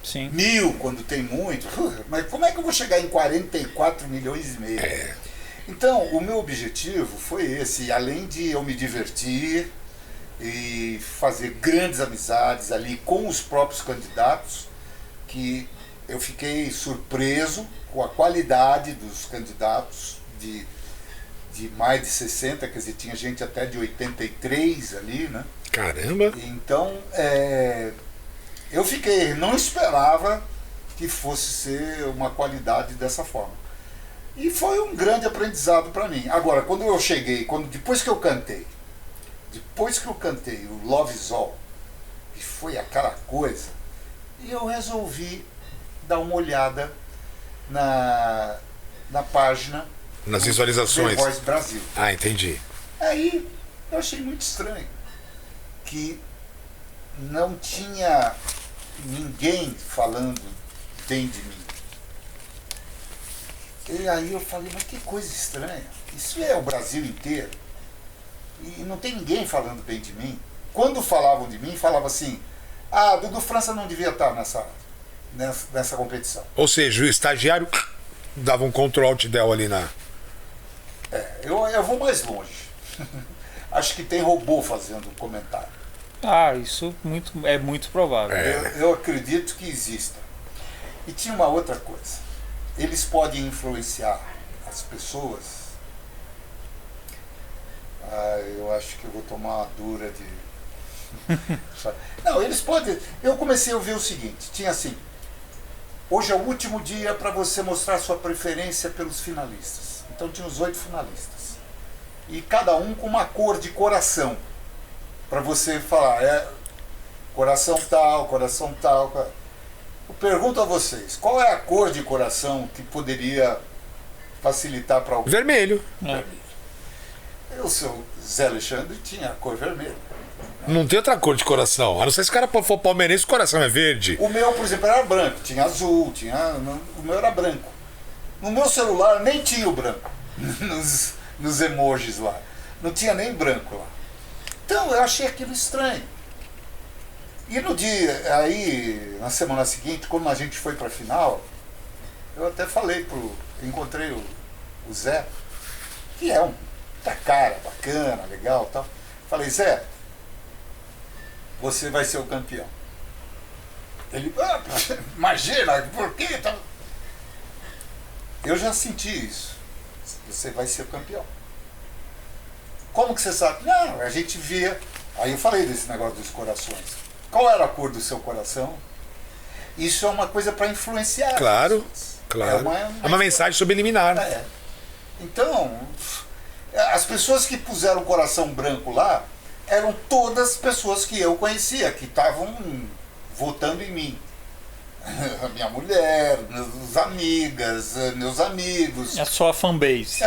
Sim. 1000 quando tem muito. Mas como é que eu vou chegar em 44 milhões e meio? Então, o meu objetivo foi esse, além de eu me divertir e fazer grandes amizades ali com os próprios candidatos, que eu fiquei surpreso com a qualidade dos candidatos de mais de 60, quer dizer, tinha gente até de 83 ali, né? Caramba! Então, eu não esperava que fosse ser uma qualidade dessa forma. E foi um grande aprendizado para mim. Agora, quando eu cheguei, depois que eu cantei o Love Is All, que foi aquela coisa, e eu resolvi dar uma olhada na página Nas visualizações. The Voice Brasil. Ah, entendi. Aí eu achei muito estranho que não tinha ninguém falando bem de mim. E aí eu falei, mas que coisa estranha. Isso é o Brasil inteiro. E não tem ninguém falando bem de mim. Quando falavam de mim, falavam assim, Dudu França não devia estar nessa competição. Ou seja, o estagiário dava um Ctrl Alt Del ali na... Eu vou mais longe. Acho que tem robô fazendo um comentário. Isso é muito provável. Eu acredito que exista. E tinha uma outra coisa. Eles podem influenciar as pessoas. Eu acho que eu vou tomar uma dura de... Não, eles podem... Eu comecei a ouvir o seguinte, tinha assim, hoje é o último dia para você mostrar sua preferência pelos finalistas. Então tinha os 8 finalistas. E cada um com uma cor de coração. Para você falar, coração tal, coração tal. Eu pergunto a vocês, qual é a cor de coração que poderia facilitar para alguém? Vermelho. O seu Zé Alexandre tinha a cor vermelha. Não tem outra cor de coração. A não ser se o cara for palmeirense, o coração é verde. O meu, por exemplo, era branco. Tinha azul, o meu era branco. No meu celular nem tinha o branco. Nos emojis lá. Não tinha nem branco lá. Então eu achei aquilo estranho. E no dia, aí, na semana seguinte, quando a gente foi para a final, eu até falei encontrei o Zé, que é um cara bacana, legal e tal. Falei, Zé, você vai ser o campeão. Ele, imagina, por quê? Eu já senti isso. Você vai ser o campeão. Como que você sabe? Não, a gente via. Aí eu falei desse negócio dos corações. Qual era a cor do seu coração? Isso é uma coisa para influenciar. Claro, claro. É uma mensagem subliminar. Então, as pessoas que puseram o coração branco lá eram todas pessoas que eu conhecia, que estavam votando em mim. A minha mulher, meus amigos. A sua fanbase.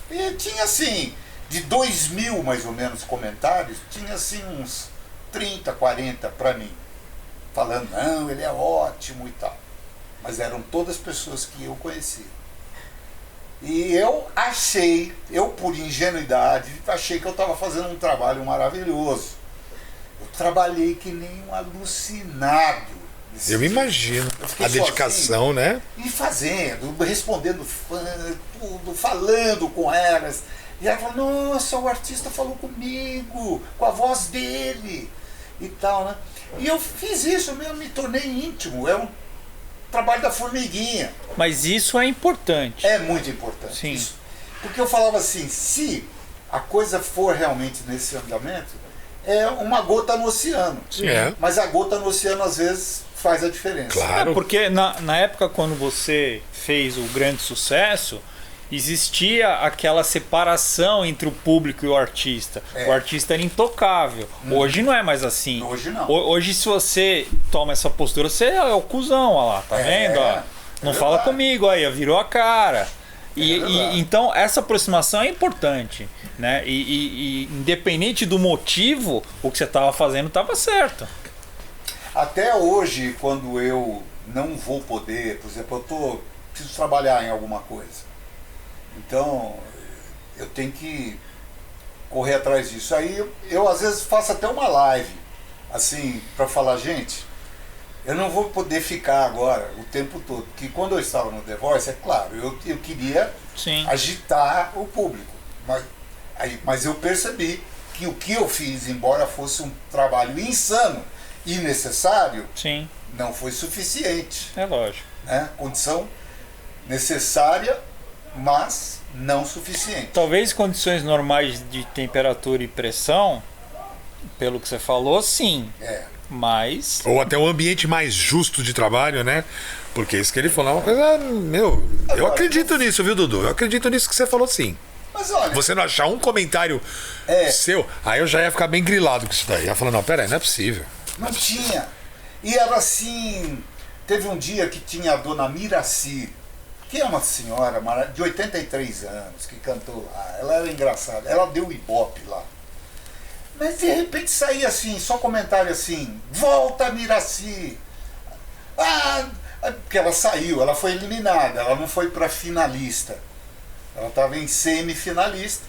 E tinha assim, de 2.000 mais ou menos comentários, tinha assim uns 30, 40 para mim, falando, não, ele é ótimo e tal. Mas eram todas pessoas que eu conhecia. E eu por ingenuidade, achei que eu estava fazendo um trabalho maravilhoso. Eu trabalhei que nem um alucinado. Eu me imagino. A dedicação, né? E fazendo, respondendo tudo, falando com elas. E ela falou, nossa, o artista falou comigo, com a voz dele e tal, né? E eu fiz isso, eu me tornei íntimo, é um trabalho da formiguinha. Mas isso é importante. É muito importante. Sim. Isso. Porque eu falava assim, se a coisa for realmente nesse andamento, é uma gota no oceano. Mas a gota no oceano às vezes faz a diferença. Claro. Porque na época quando você fez o grande sucesso, existia aquela separação entre o público e o artista. O artista era intocável. Hoje não é mais assim. Hoje não. Hoje, se você toma essa postura, você é o cuzão, olha lá, tá vendo? Ó, não fala comigo, aí virou a cara. Então essa aproximação é importante, né? E independente do motivo, o que você estava fazendo estava certo. Até hoje, quando eu não vou poder, por exemplo, preciso trabalhar em alguma coisa. Então, eu tenho que correr atrás disso. Aí eu às vezes faço até uma live, assim, para falar, gente, eu não vou poder ficar agora o tempo todo. Porque quando eu estava no The Voice, é claro, eu queria agitar o público. Mas eu percebi que o que eu fiz, embora fosse um trabalho insano e necessário, não foi suficiente. É lógico. Né? Condição necessária, mas não suficiente. Talvez condições normais de temperatura e pressão, pelo que você falou, sim. Mas... Ou até um ambiente mais justo de trabalho, né? Porque isso que ele falou é uma coisa... eu acredito nisso, viu, Dudu? Eu acredito nisso que você falou, sim. Mas olha... Você não achar um comentário seu, aí eu já ia ficar bem grilado com isso daí. Ia falar, não, peraí, não é possível. Não tinha. E era assim... Teve um dia que tinha a dona Miraci, que é uma senhora de 83 anos, que cantou lá. Ela era engraçada. Ela deu ibope lá. Mas de repente saía assim, só comentário assim, volta Miraci. Porque ela saiu, ela foi eliminada, ela não foi para finalista. Ela estava em semifinalista.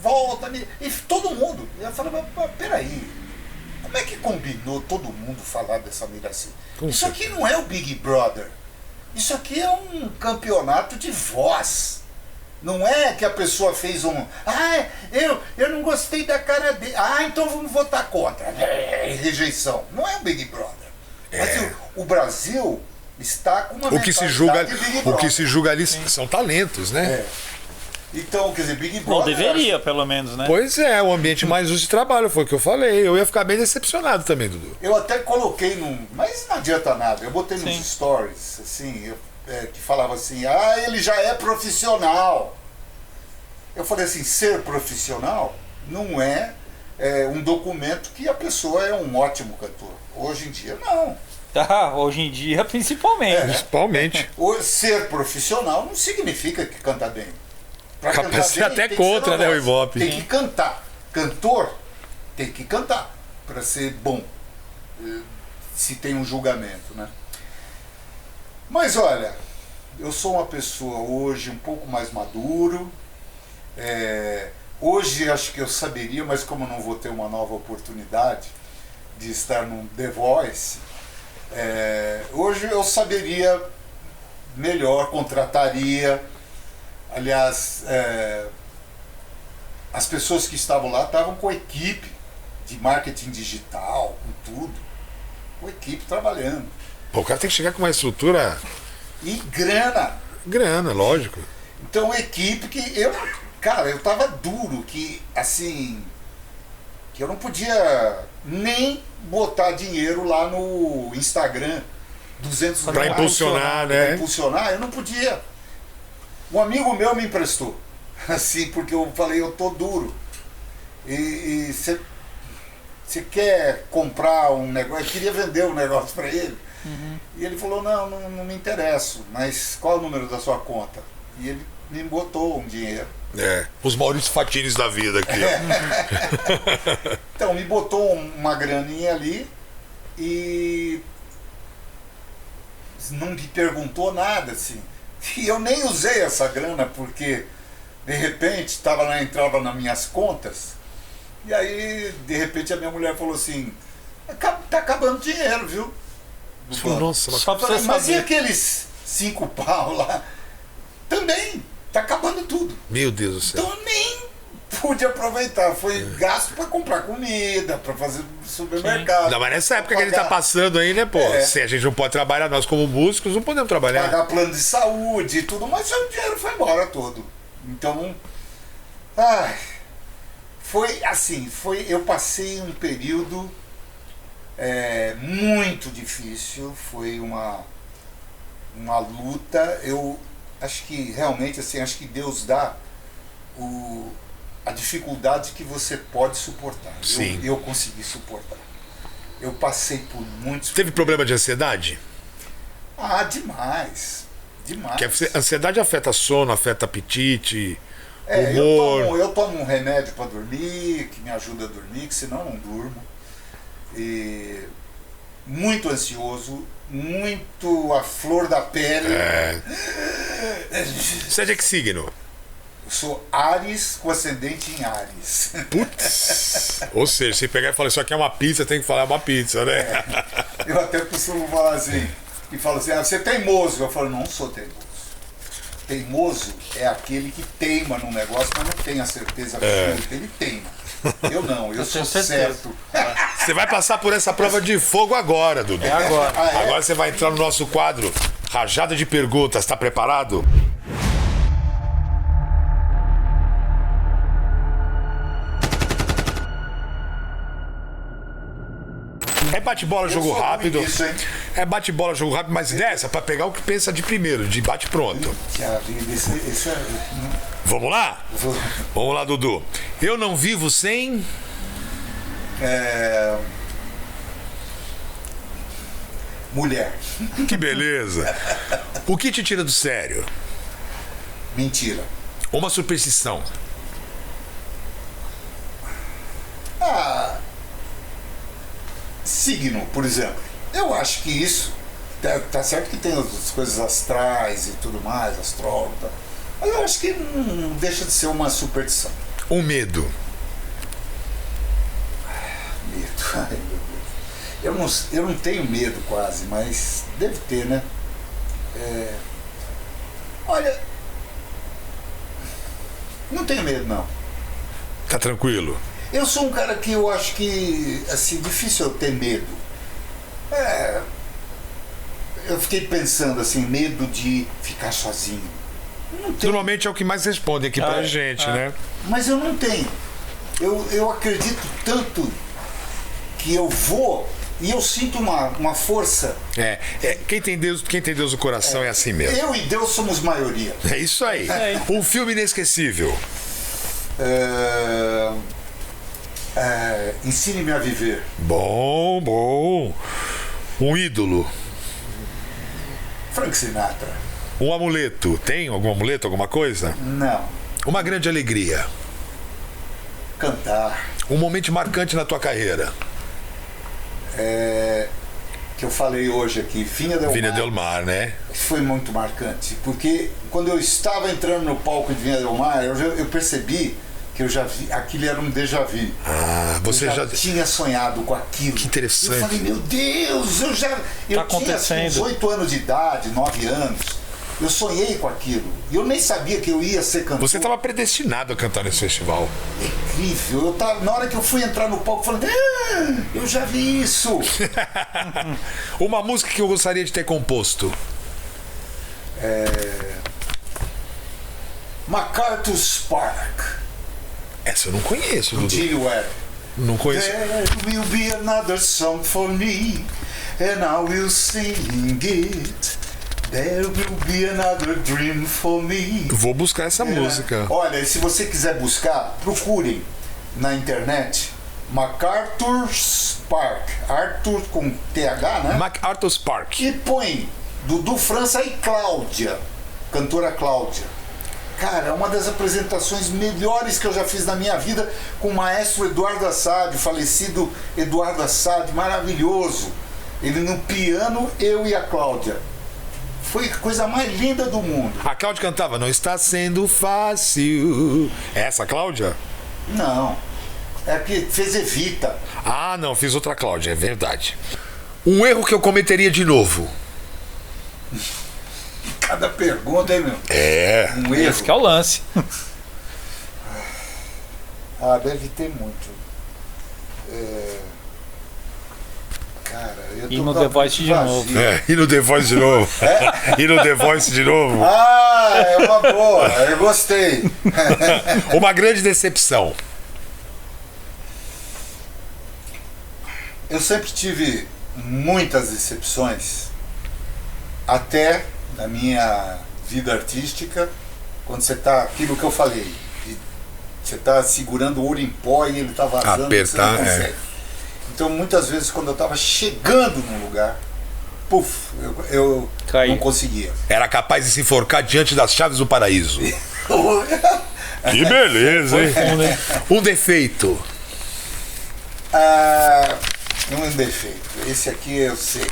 Volta Miraci. E todo mundo. Eu falei, mas peraí, como é que combinou todo mundo falar dessa Miraci? Isso aqui não é o Big Brother. Isso aqui é um campeonato de voz. Não é que a pessoa fez eu não gostei da cara dele. Então vamos votar contra. Rejeição. Não é o Big Brother. Mas o Brasil está com uma o que se julga ali são talentos, né? Então, quer dizer, Big Brother... deveria, pelo menos, né? Pois é, o ambiente mais justo de trabalho, foi o que eu falei. Eu ia ficar bem decepcionado também, Dudu. Eu até coloquei mas não adianta nada. Eu botei nos stories, assim, que falava assim, ele já é profissional. Eu falei assim, ser profissional não é um documento que a pessoa é um ótimo cantor. Hoje em dia, não. Hoje em dia, principalmente. Principalmente. Ser profissional não significa que canta bem. Pra capaz de ser até contra, né, o Ibope. Tem que cantar. Cantor tem que cantar para ser bom. Se tem um julgamento, né? Mas olha, eu sou uma pessoa hoje um pouco mais maduro. Hoje acho que eu saberia, mas como eu não vou ter uma nova oportunidade de estar no The Voice, hoje eu saberia melhor, contrataria. Aliás, as pessoas que estavam lá estavam com equipe de marketing digital, com tudo. Com equipe trabalhando. Pô, o cara tem que chegar com uma estrutura... E grana. Grana, lógico. Então, equipe que eu tava duro, que assim... Que eu não podia nem botar dinheiro lá no Instagram. 200 pra impulsionar, né? Pra impulsionar, eu não podia. Um amigo meu me emprestou, assim, porque eu falei, eu tô duro. E você quer comprar um negócio? Eu queria vender um negócio para ele. E ele falou, não me interesso, mas qual é o número da sua conta? E ele me botou um dinheiro. Os Maurício Fatines da vida aqui. Então, me botou uma graninha ali e não me perguntou nada, assim. E eu nem usei essa grana porque, de repente, entrava nas minhas contas. E aí, de repente, a minha mulher falou assim, tá acabando dinheiro, viu? Nossa, só pra você mas saber. e aqueles 5 pau lá? Também, tá acabando tudo. Meu Deus do céu. Então eu nem pude aproveitar. Foi gasto para comprar comida, para fazer supermercado. Não, mas nessa época que ele tá passando aí, né, pô? Se a gente não pode trabalhar, nós como músicos não podemos trabalhar. Pagar plano de saúde e tudo, mas o dinheiro foi embora todo. Então, foi assim, eu passei um período muito difícil, foi uma luta. Eu acho que realmente, assim, acho que Deus dá a dificuldade que você pode suportar. Sim. Eu consegui suportar. Eu passei por muitos... Teve problema de ansiedade? Demais. Demais. Que a ansiedade afeta sono, afeta apetite, É, humor. eu tomo um remédio para dormir, que me ajuda a dormir, que senão eu não durmo. E muito ansioso, muito à flor da pele. Você é de que signo? Eu sou Áries com ascendente em Áries. Putz. Ou seja, se pegar e falar isso aqui é uma pizza, tem que falar uma pizza, né? Eu até costumo falar assim, e falo assim, você é teimoso. Eu falo, não sou teimoso. Teimoso é aquele que teima num negócio, mas não tem a certeza absoluta. Ele teima. Eu não, eu sou tenho certeza. certo. Você vai passar por essa prova de fogo agora, Dudu. É agora. Ah, é? Agora você vai entrar no nosso quadro Rajada de Perguntas. Tá preparado? É bate-bola, jogo sou ruim rápido. nisso, hein? É bate-bola, jogo rápido, mas dessa pra pegar o que pensa de primeiro, de bate-pronto. Esse é... Vamos lá? Vamos lá, Dudu. Eu não vivo sem. Mulher. Que beleza. O que te tira do sério? Mentira. Uma superstição. Signo, por exemplo. Eu acho que isso. Tá certo que tem as coisas astrais e tudo mais, astrólogo. Mas eu acho que não deixa de ser uma superstição. Um medo. Medo. Ai, meu Deus. Eu não tenho medo quase, mas deve ter, né? Olha. Não tenho medo, não. Tá tranquilo? Eu sou um cara que eu acho que, assim, difícil eu ter medo. Eu fiquei pensando, assim, medo de ficar sozinho. Não tenho, Normalmente é o que mais responde aqui pra gente, né? mas eu não tenho. Eu acredito tanto que eu vou e eu sinto uma força. Quem tem Deus no coração é assim mesmo. Eu e Deus somos maioria. É isso aí. Um filme inesquecível. Ensine-me a viver. Bom. Um ídolo. Frank Sinatra. Um amuleto. Tem algum amuleto, alguma coisa? Não. Uma grande alegria. Cantar. Um momento marcante na tua carreira. Que eu falei hoje aqui, Vinha Del Mar. Vinha Del Mar, né? Foi muito marcante, porque quando eu estava entrando no palco de Vinha Del Mar, eu percebi que eu já vi, aquilo era um déjà vu. Você eu já tinha sonhado com aquilo. Que interessante. Eu falei, meu Deus, eu tinha acontecendo. uns 8 anos de idade, 9 anos. Eu sonhei com aquilo. E eu nem sabia que eu ia ser cantor. Você estava predestinado a cantar nesse festival. É incrível. Na hora que eu fui entrar no palco, eu falei, eu já vi isso. Uma música que eu gostaria de ter composto. MacArthur's Park. Essa eu não conheço, Dudu. Gene Webb. Não conheço. There will be another song for me, and I will sing it. There will be another dream for me. Vou buscar essa música. Olha, e se você quiser buscar, procurem na internet MacArthur's Park. Arthur com TH, né? MacArthur's Park. E põe Dudu França e Cláudia, cantora Cláudia. Cara, é uma das apresentações melhores que eu já fiz na minha vida com o maestro Eduardo Assad, o falecido Eduardo Assad, maravilhoso. Ele no piano, eu e a Cláudia. Foi a coisa mais linda do mundo. A Cláudia cantava Não Está Sendo Fácil. É essa, Cláudia? Não, é que fez Evita. Ah, não, fiz outra Cláudia, é verdade. Um erro que eu cometeria de novo. Cada pergunta, hein, meu? Um Esse erro. que é o lance. Deve ter muito. Cara, eu tô E no com a The Voice de vazia. novo. E no The Voice de novo. E no The Voice de novo. É uma boa, eu gostei. Uma grande decepção. Eu sempre tive muitas decepções, até na minha vida artística, quando você tá, aquilo que eu falei, você tá segurando o ouro em pó e ele tá vazando, Apertar, você não consegue. Então muitas vezes quando eu estava chegando num lugar, puf, eu Caiu. não conseguia. Era capaz de se enforcar diante das chaves do paraíso. Que beleza, hein? Um defeito. Um defeito. Esse aqui eu sei.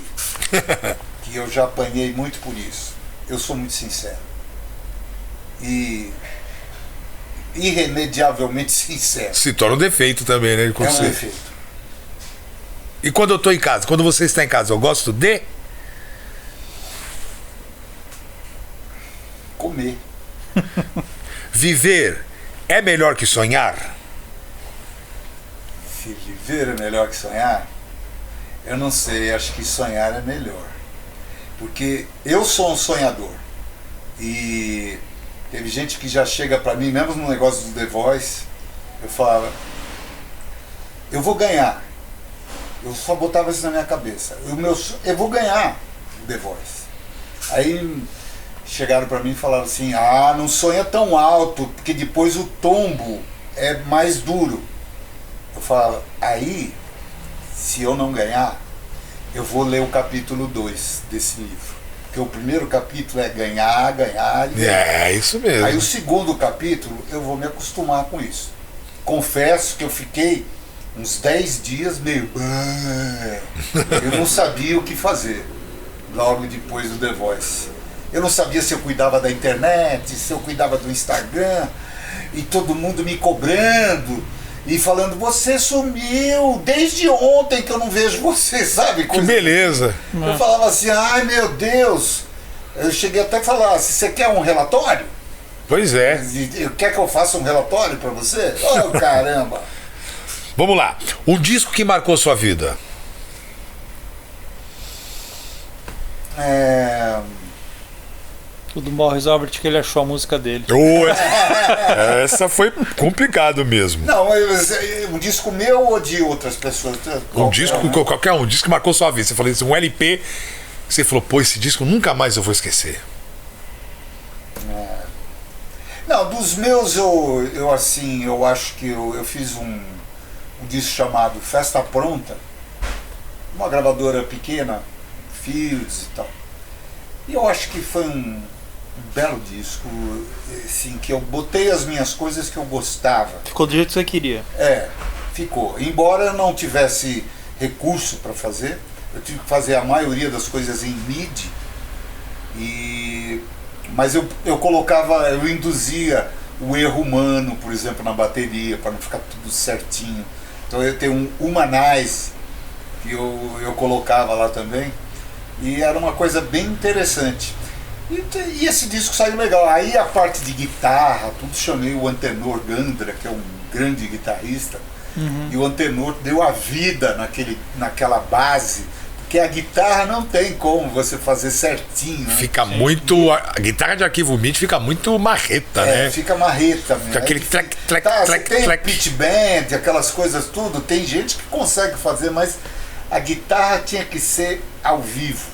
Que eu já apanhei muito por isso. Eu sou muito sincero. E irremediavelmente sincero. Se torna um defeito também, né? É um defeito. E quando eu tô em casa? Quando você está em casa, eu gosto de... Comer. Viver é melhor que sonhar? Se viver é melhor que sonhar, eu não sei, acho que sonhar é melhor. Porque eu sou um sonhador. E teve gente que já chega pra mim, mesmo no negócio do The Voice, eu falava, eu vou ganhar. Eu só botava isso na minha cabeça. Eu vou ganhar o The Voice. Aí chegaram pra mim e falaram assim, não sonha tão alto, porque depois o tombo é mais duro. Eu falava, aí, se eu não ganhar, eu vou ler o capítulo 2 desse livro. Porque o primeiro capítulo é ganhar, ganhar e ganhar. É, isso mesmo. Aí o segundo capítulo, eu vou me acostumar com isso. Confesso que eu fiquei uns 10 dias meio... Eu não sabia o que fazer logo depois do The Voice. Eu não sabia se eu cuidava da internet, se eu cuidava do Instagram, e todo mundo me cobrando e falando, você sumiu desde ontem que eu não vejo você, sabe? Que beleza. Eu falava assim, ai meu Deus, eu cheguei até a falar, se você quer um relatório? Pois é. Quer que eu faça um relatório pra você? Oh, caramba. Vamos lá. Um disco que marcou sua vida? O do Morris Albert, que ele achou a música dele. Essa foi complicado mesmo. Não, um disco meu ou de outras pessoas? Qualquer um disco que marcou sua vida. Você falou assim, um LP que você falou, pô, esse disco nunca mais eu vou esquecer. Não, dos meus eu acho que eu fiz um disco chamado Festa Pronta, uma gravadora pequena, Fields e tal. E eu acho que foi um belo disco, assim, que eu botei as minhas coisas que eu gostava. Ficou do jeito que você queria. Ficou. Embora eu não tivesse recurso para fazer, eu tive que fazer a maioria das coisas em MIDI, mas eu induzia o erro humano, por exemplo, na bateria, para não ficar tudo certinho. Então eu tenho um Humanize que eu colocava lá também, e era uma coisa bem interessante. E esse disco saiu legal. Aí a parte de guitarra, tudo, chamei o Antenor Gandra, que é um grande guitarrista, e o Antenor deu a vida naquela base, porque a guitarra não tem como você fazer certinho, né? Fica muito... A guitarra de arquivo MIDI fica muito marreta, né? Fica marreta mesmo. Fica aquele track, tem pitch bend, aquelas coisas tudo, tem gente que consegue fazer, mas a guitarra tinha que ser ao vivo.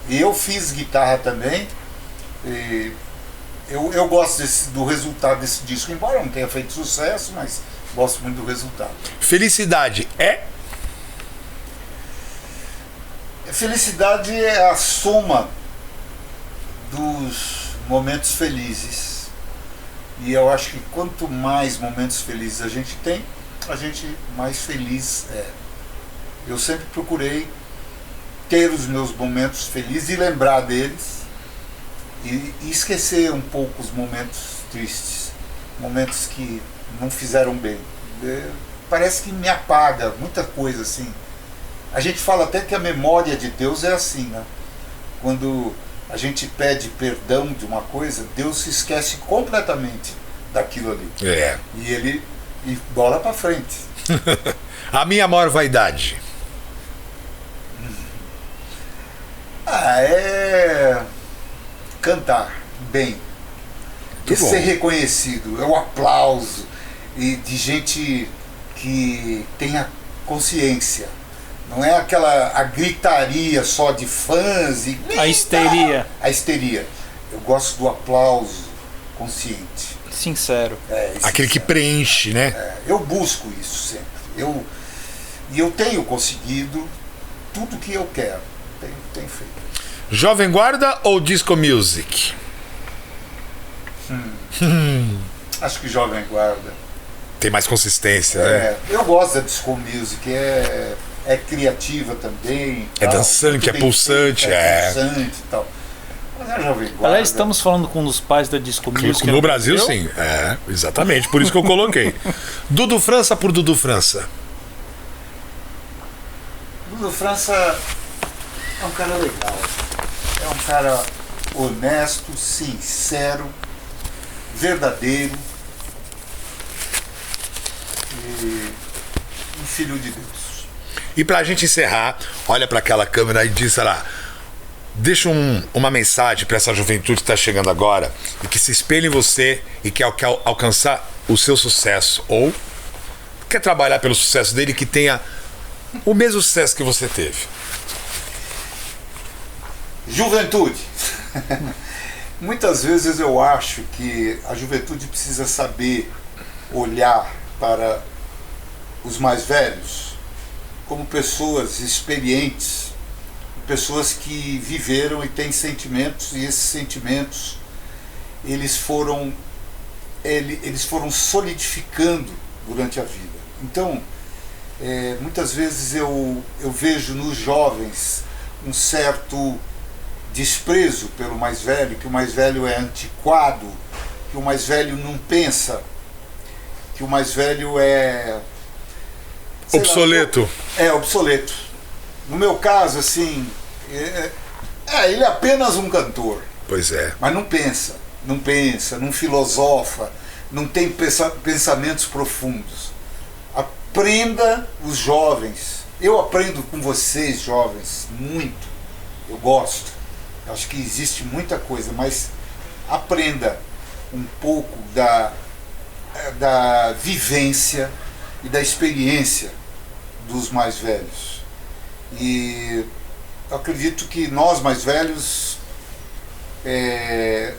E eu fiz guitarra também, e eu gosto do resultado desse disco, embora não tenha feito sucesso, mas gosto muito do resultado. Felicidade é? Felicidade é a soma dos momentos felizes. E eu acho que quanto mais momentos felizes a gente tem, a gente mais feliz é. Eu sempre procurei ter os meus momentos felizes e lembrar deles e esquecer um pouco os momentos tristes, momentos que não fizeram bem. Parece que me apaga muita coisa assim. A gente fala até que a memória de Deus é assim, né? Quando a gente pede perdão de uma coisa, Deus se esquece completamente daquilo ali. E bola pra frente. A minha maior vaidade? É cantar bem. E ser reconhecido. É o aplauso e de gente que tenha consciência. Não é a gritaria só de fãs e... A histeria. A histeria. Eu gosto do aplauso consciente. Sincero. Aquele que preenche, né? Eu busco isso sempre. E eu tenho conseguido tudo que eu quero. Tem feito. Jovem Guarda ou Disco Music? Acho que Jovem Guarda. Tem mais consistência, né? Eu gosto da disco music, é criativa também. É dançante, é pulsante, é pulsante e tal. Mas é Jovem Guarda. Aliás, estamos falando com um dos pais da disco music. No Brasil, sim. É, exatamente. Por isso que eu coloquei. Dudu França por Dudu França. Dudu França é um cara legal. É um cara honesto, sincero, verdadeiro e um filho de Deus. E pra gente encerrar, olha pra aquela câmera e diz, sei lá, deixa uma mensagem pra essa juventude que tá chegando agora e que se espelha em você e quer alcançar o seu sucesso ou quer trabalhar pelo sucesso dele, que tenha o mesmo sucesso que você teve. Juventude. Muitas vezes eu acho que a juventude precisa saber olhar para os mais velhos como pessoas experientes, pessoas que viveram e têm sentimentos, e esses sentimentos eles foram solidificando durante a vida. Então, muitas vezes eu vejo nos jovens um certo desprezo pelo mais velho, que o mais velho é antiquado, que o mais velho não pensa, que o mais velho é obsoleto. Obsoleto. No meu caso, assim, ele é apenas um cantor. Pois é. Mas não pensa, não filosofa, não tem pensamentos profundos. Aprenda os jovens. Eu aprendo com vocês, jovens, muito. Eu gosto. Acho que existe muita coisa, mas aprenda um pouco da vivência e da experiência dos mais velhos. E acredito que nós mais velhos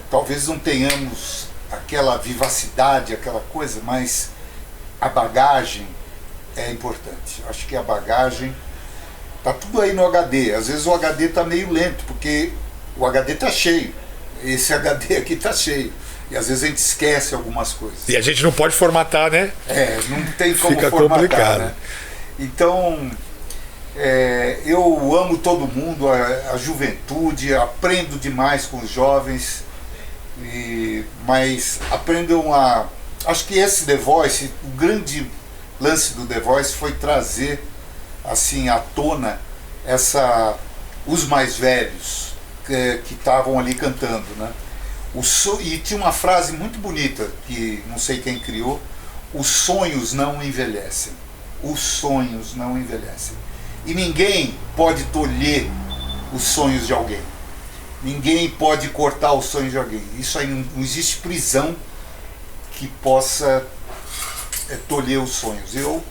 talvez não tenhamos aquela vivacidade, aquela coisa, mas a bagagem é importante. Acho que a bagagem tá tudo aí no HD. Às vezes o HD tá meio lento, porque o HD tá cheio. Esse HD aqui tá cheio. E às vezes a gente esquece algumas coisas. E a gente não pode formatar, né? Não tem como Fica formatar, complicado. né? Então, eu amo todo mundo, a juventude, aprendo demais com os jovens, mas aprendam a... Acho que esse The Voice, o grande lance do The Voice foi trazer assim à tona os mais velhos que estavam ali cantando, né? E tinha uma frase muito bonita que não sei quem criou: os sonhos não envelhecem. Os sonhos não envelhecem. E ninguém pode tolher os sonhos de alguém. Ninguém pode cortar os sonhos de alguém. Isso aí não existe prisão que possa tolher os sonhos. Eu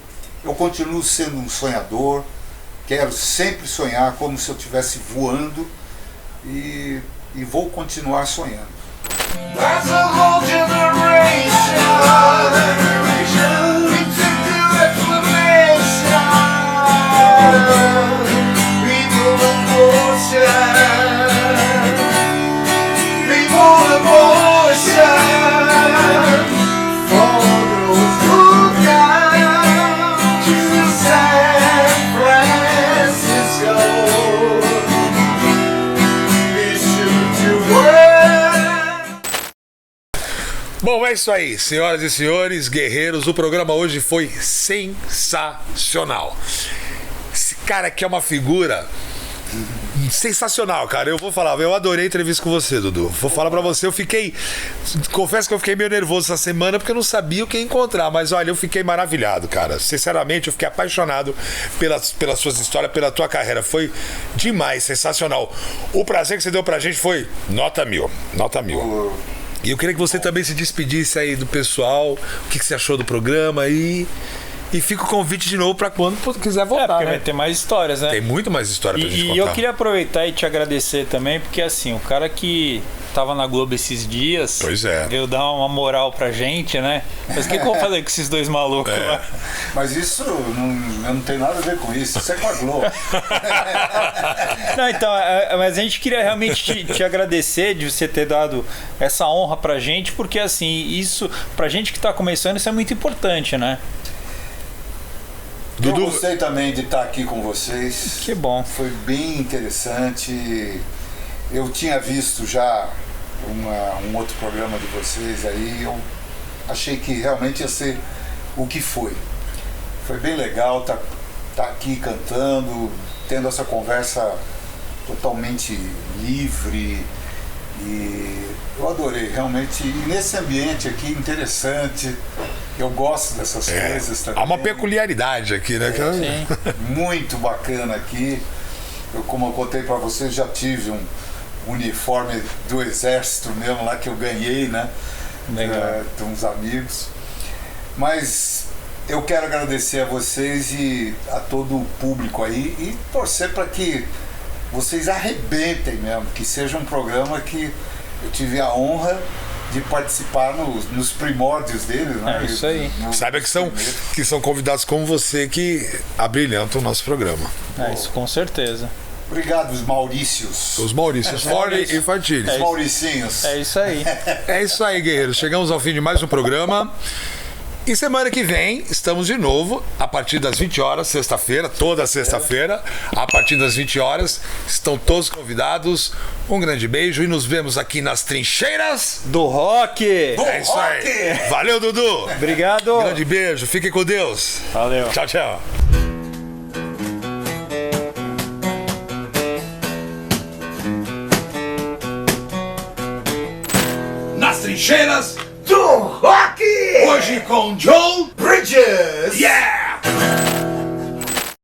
continuo sendo um sonhador, quero sempre sonhar como se eu estivesse voando e vou continuar sonhando. That's a whole generation into good explanation. People of motion, people of motion. For those who come to San Francisco, be sure to work. Bom, é isso aí, senhoras e senhores, guerreiros. O programa hoje foi sensacional. Esse cara aqui é uma figura sensacional, cara. Eu vou falar, eu adorei a entrevista com você, Dudu. Vou falar pra você, confesso que eu fiquei meio nervoso essa semana porque eu não sabia o que encontrar, mas olha, eu fiquei maravilhado, cara. Sinceramente, eu fiquei apaixonado pelas suas histórias, pela tua carreira. Foi demais, sensacional. O prazer que você deu pra gente foi nota 1000. E eu queria que você também se despedisse aí do pessoal, o que você achou do programa e E fica o convite de novo para quando quiser voltar, porque né? vai ter mais histórias, né? Tem muito mais história pra gente E contar. eu queria aproveitar e te agradecer também, porque assim, o cara que tava na Globo esses dias Pois é. veio dar uma moral pra gente, né? Mas o que eu vou fazer com esses dois malucos lá? Mas isso não tem nada a ver com isso é com a Globo. Não, então, mas a gente queria realmente te agradecer de você ter dado essa honra pra gente, porque assim, isso, pra gente que tá começando, isso é muito importante, né? Eu Dudu- gostei também de estar aqui com vocês. Que bom. Foi bem interessante. Eu tinha visto já um outro programa de vocês aí. Eu achei que realmente ia ser o que foi. Foi bem legal tá aqui cantando, tendo essa conversa totalmente livre. E eu adorei, realmente. E nesse ambiente aqui interessante. Eu gosto dessas coisas também. Há uma peculiaridade aqui, né? Sim. Muito bacana aqui. Como eu contei para vocês, já tive um uniforme do exército mesmo lá que eu ganhei, né? Legal. De uns amigos. Mas eu quero agradecer a vocês e a todo o público aí e torcer para que vocês arrebentem mesmo, que seja um programa que eu tive a honra de participar nos primórdios dele, né? É isso aí. Saiba que são convidados como você que abrilhantam o nosso programa. É isso, com certeza. Obrigado, os Maurícios. Os Maurícios Fore e Fatiri. Os Mauricinhos. É isso aí. É isso aí, guerreiros. Chegamos ao fim de mais um programa. E semana que vem estamos de novo, a partir das 20 horas, sexta-feira, toda sexta-feira, a partir das 20 horas. Estão todos convidados. Um grande beijo e nos vemos aqui nas trincheiras. Do rock! É isso aí. Valeu, Dudu. Obrigado! Grande beijo. Fiquem com Deus. Valeu! Tchau, tchau. Nas trincheiras do rock. Hoje com Joe Bridges! Yeah!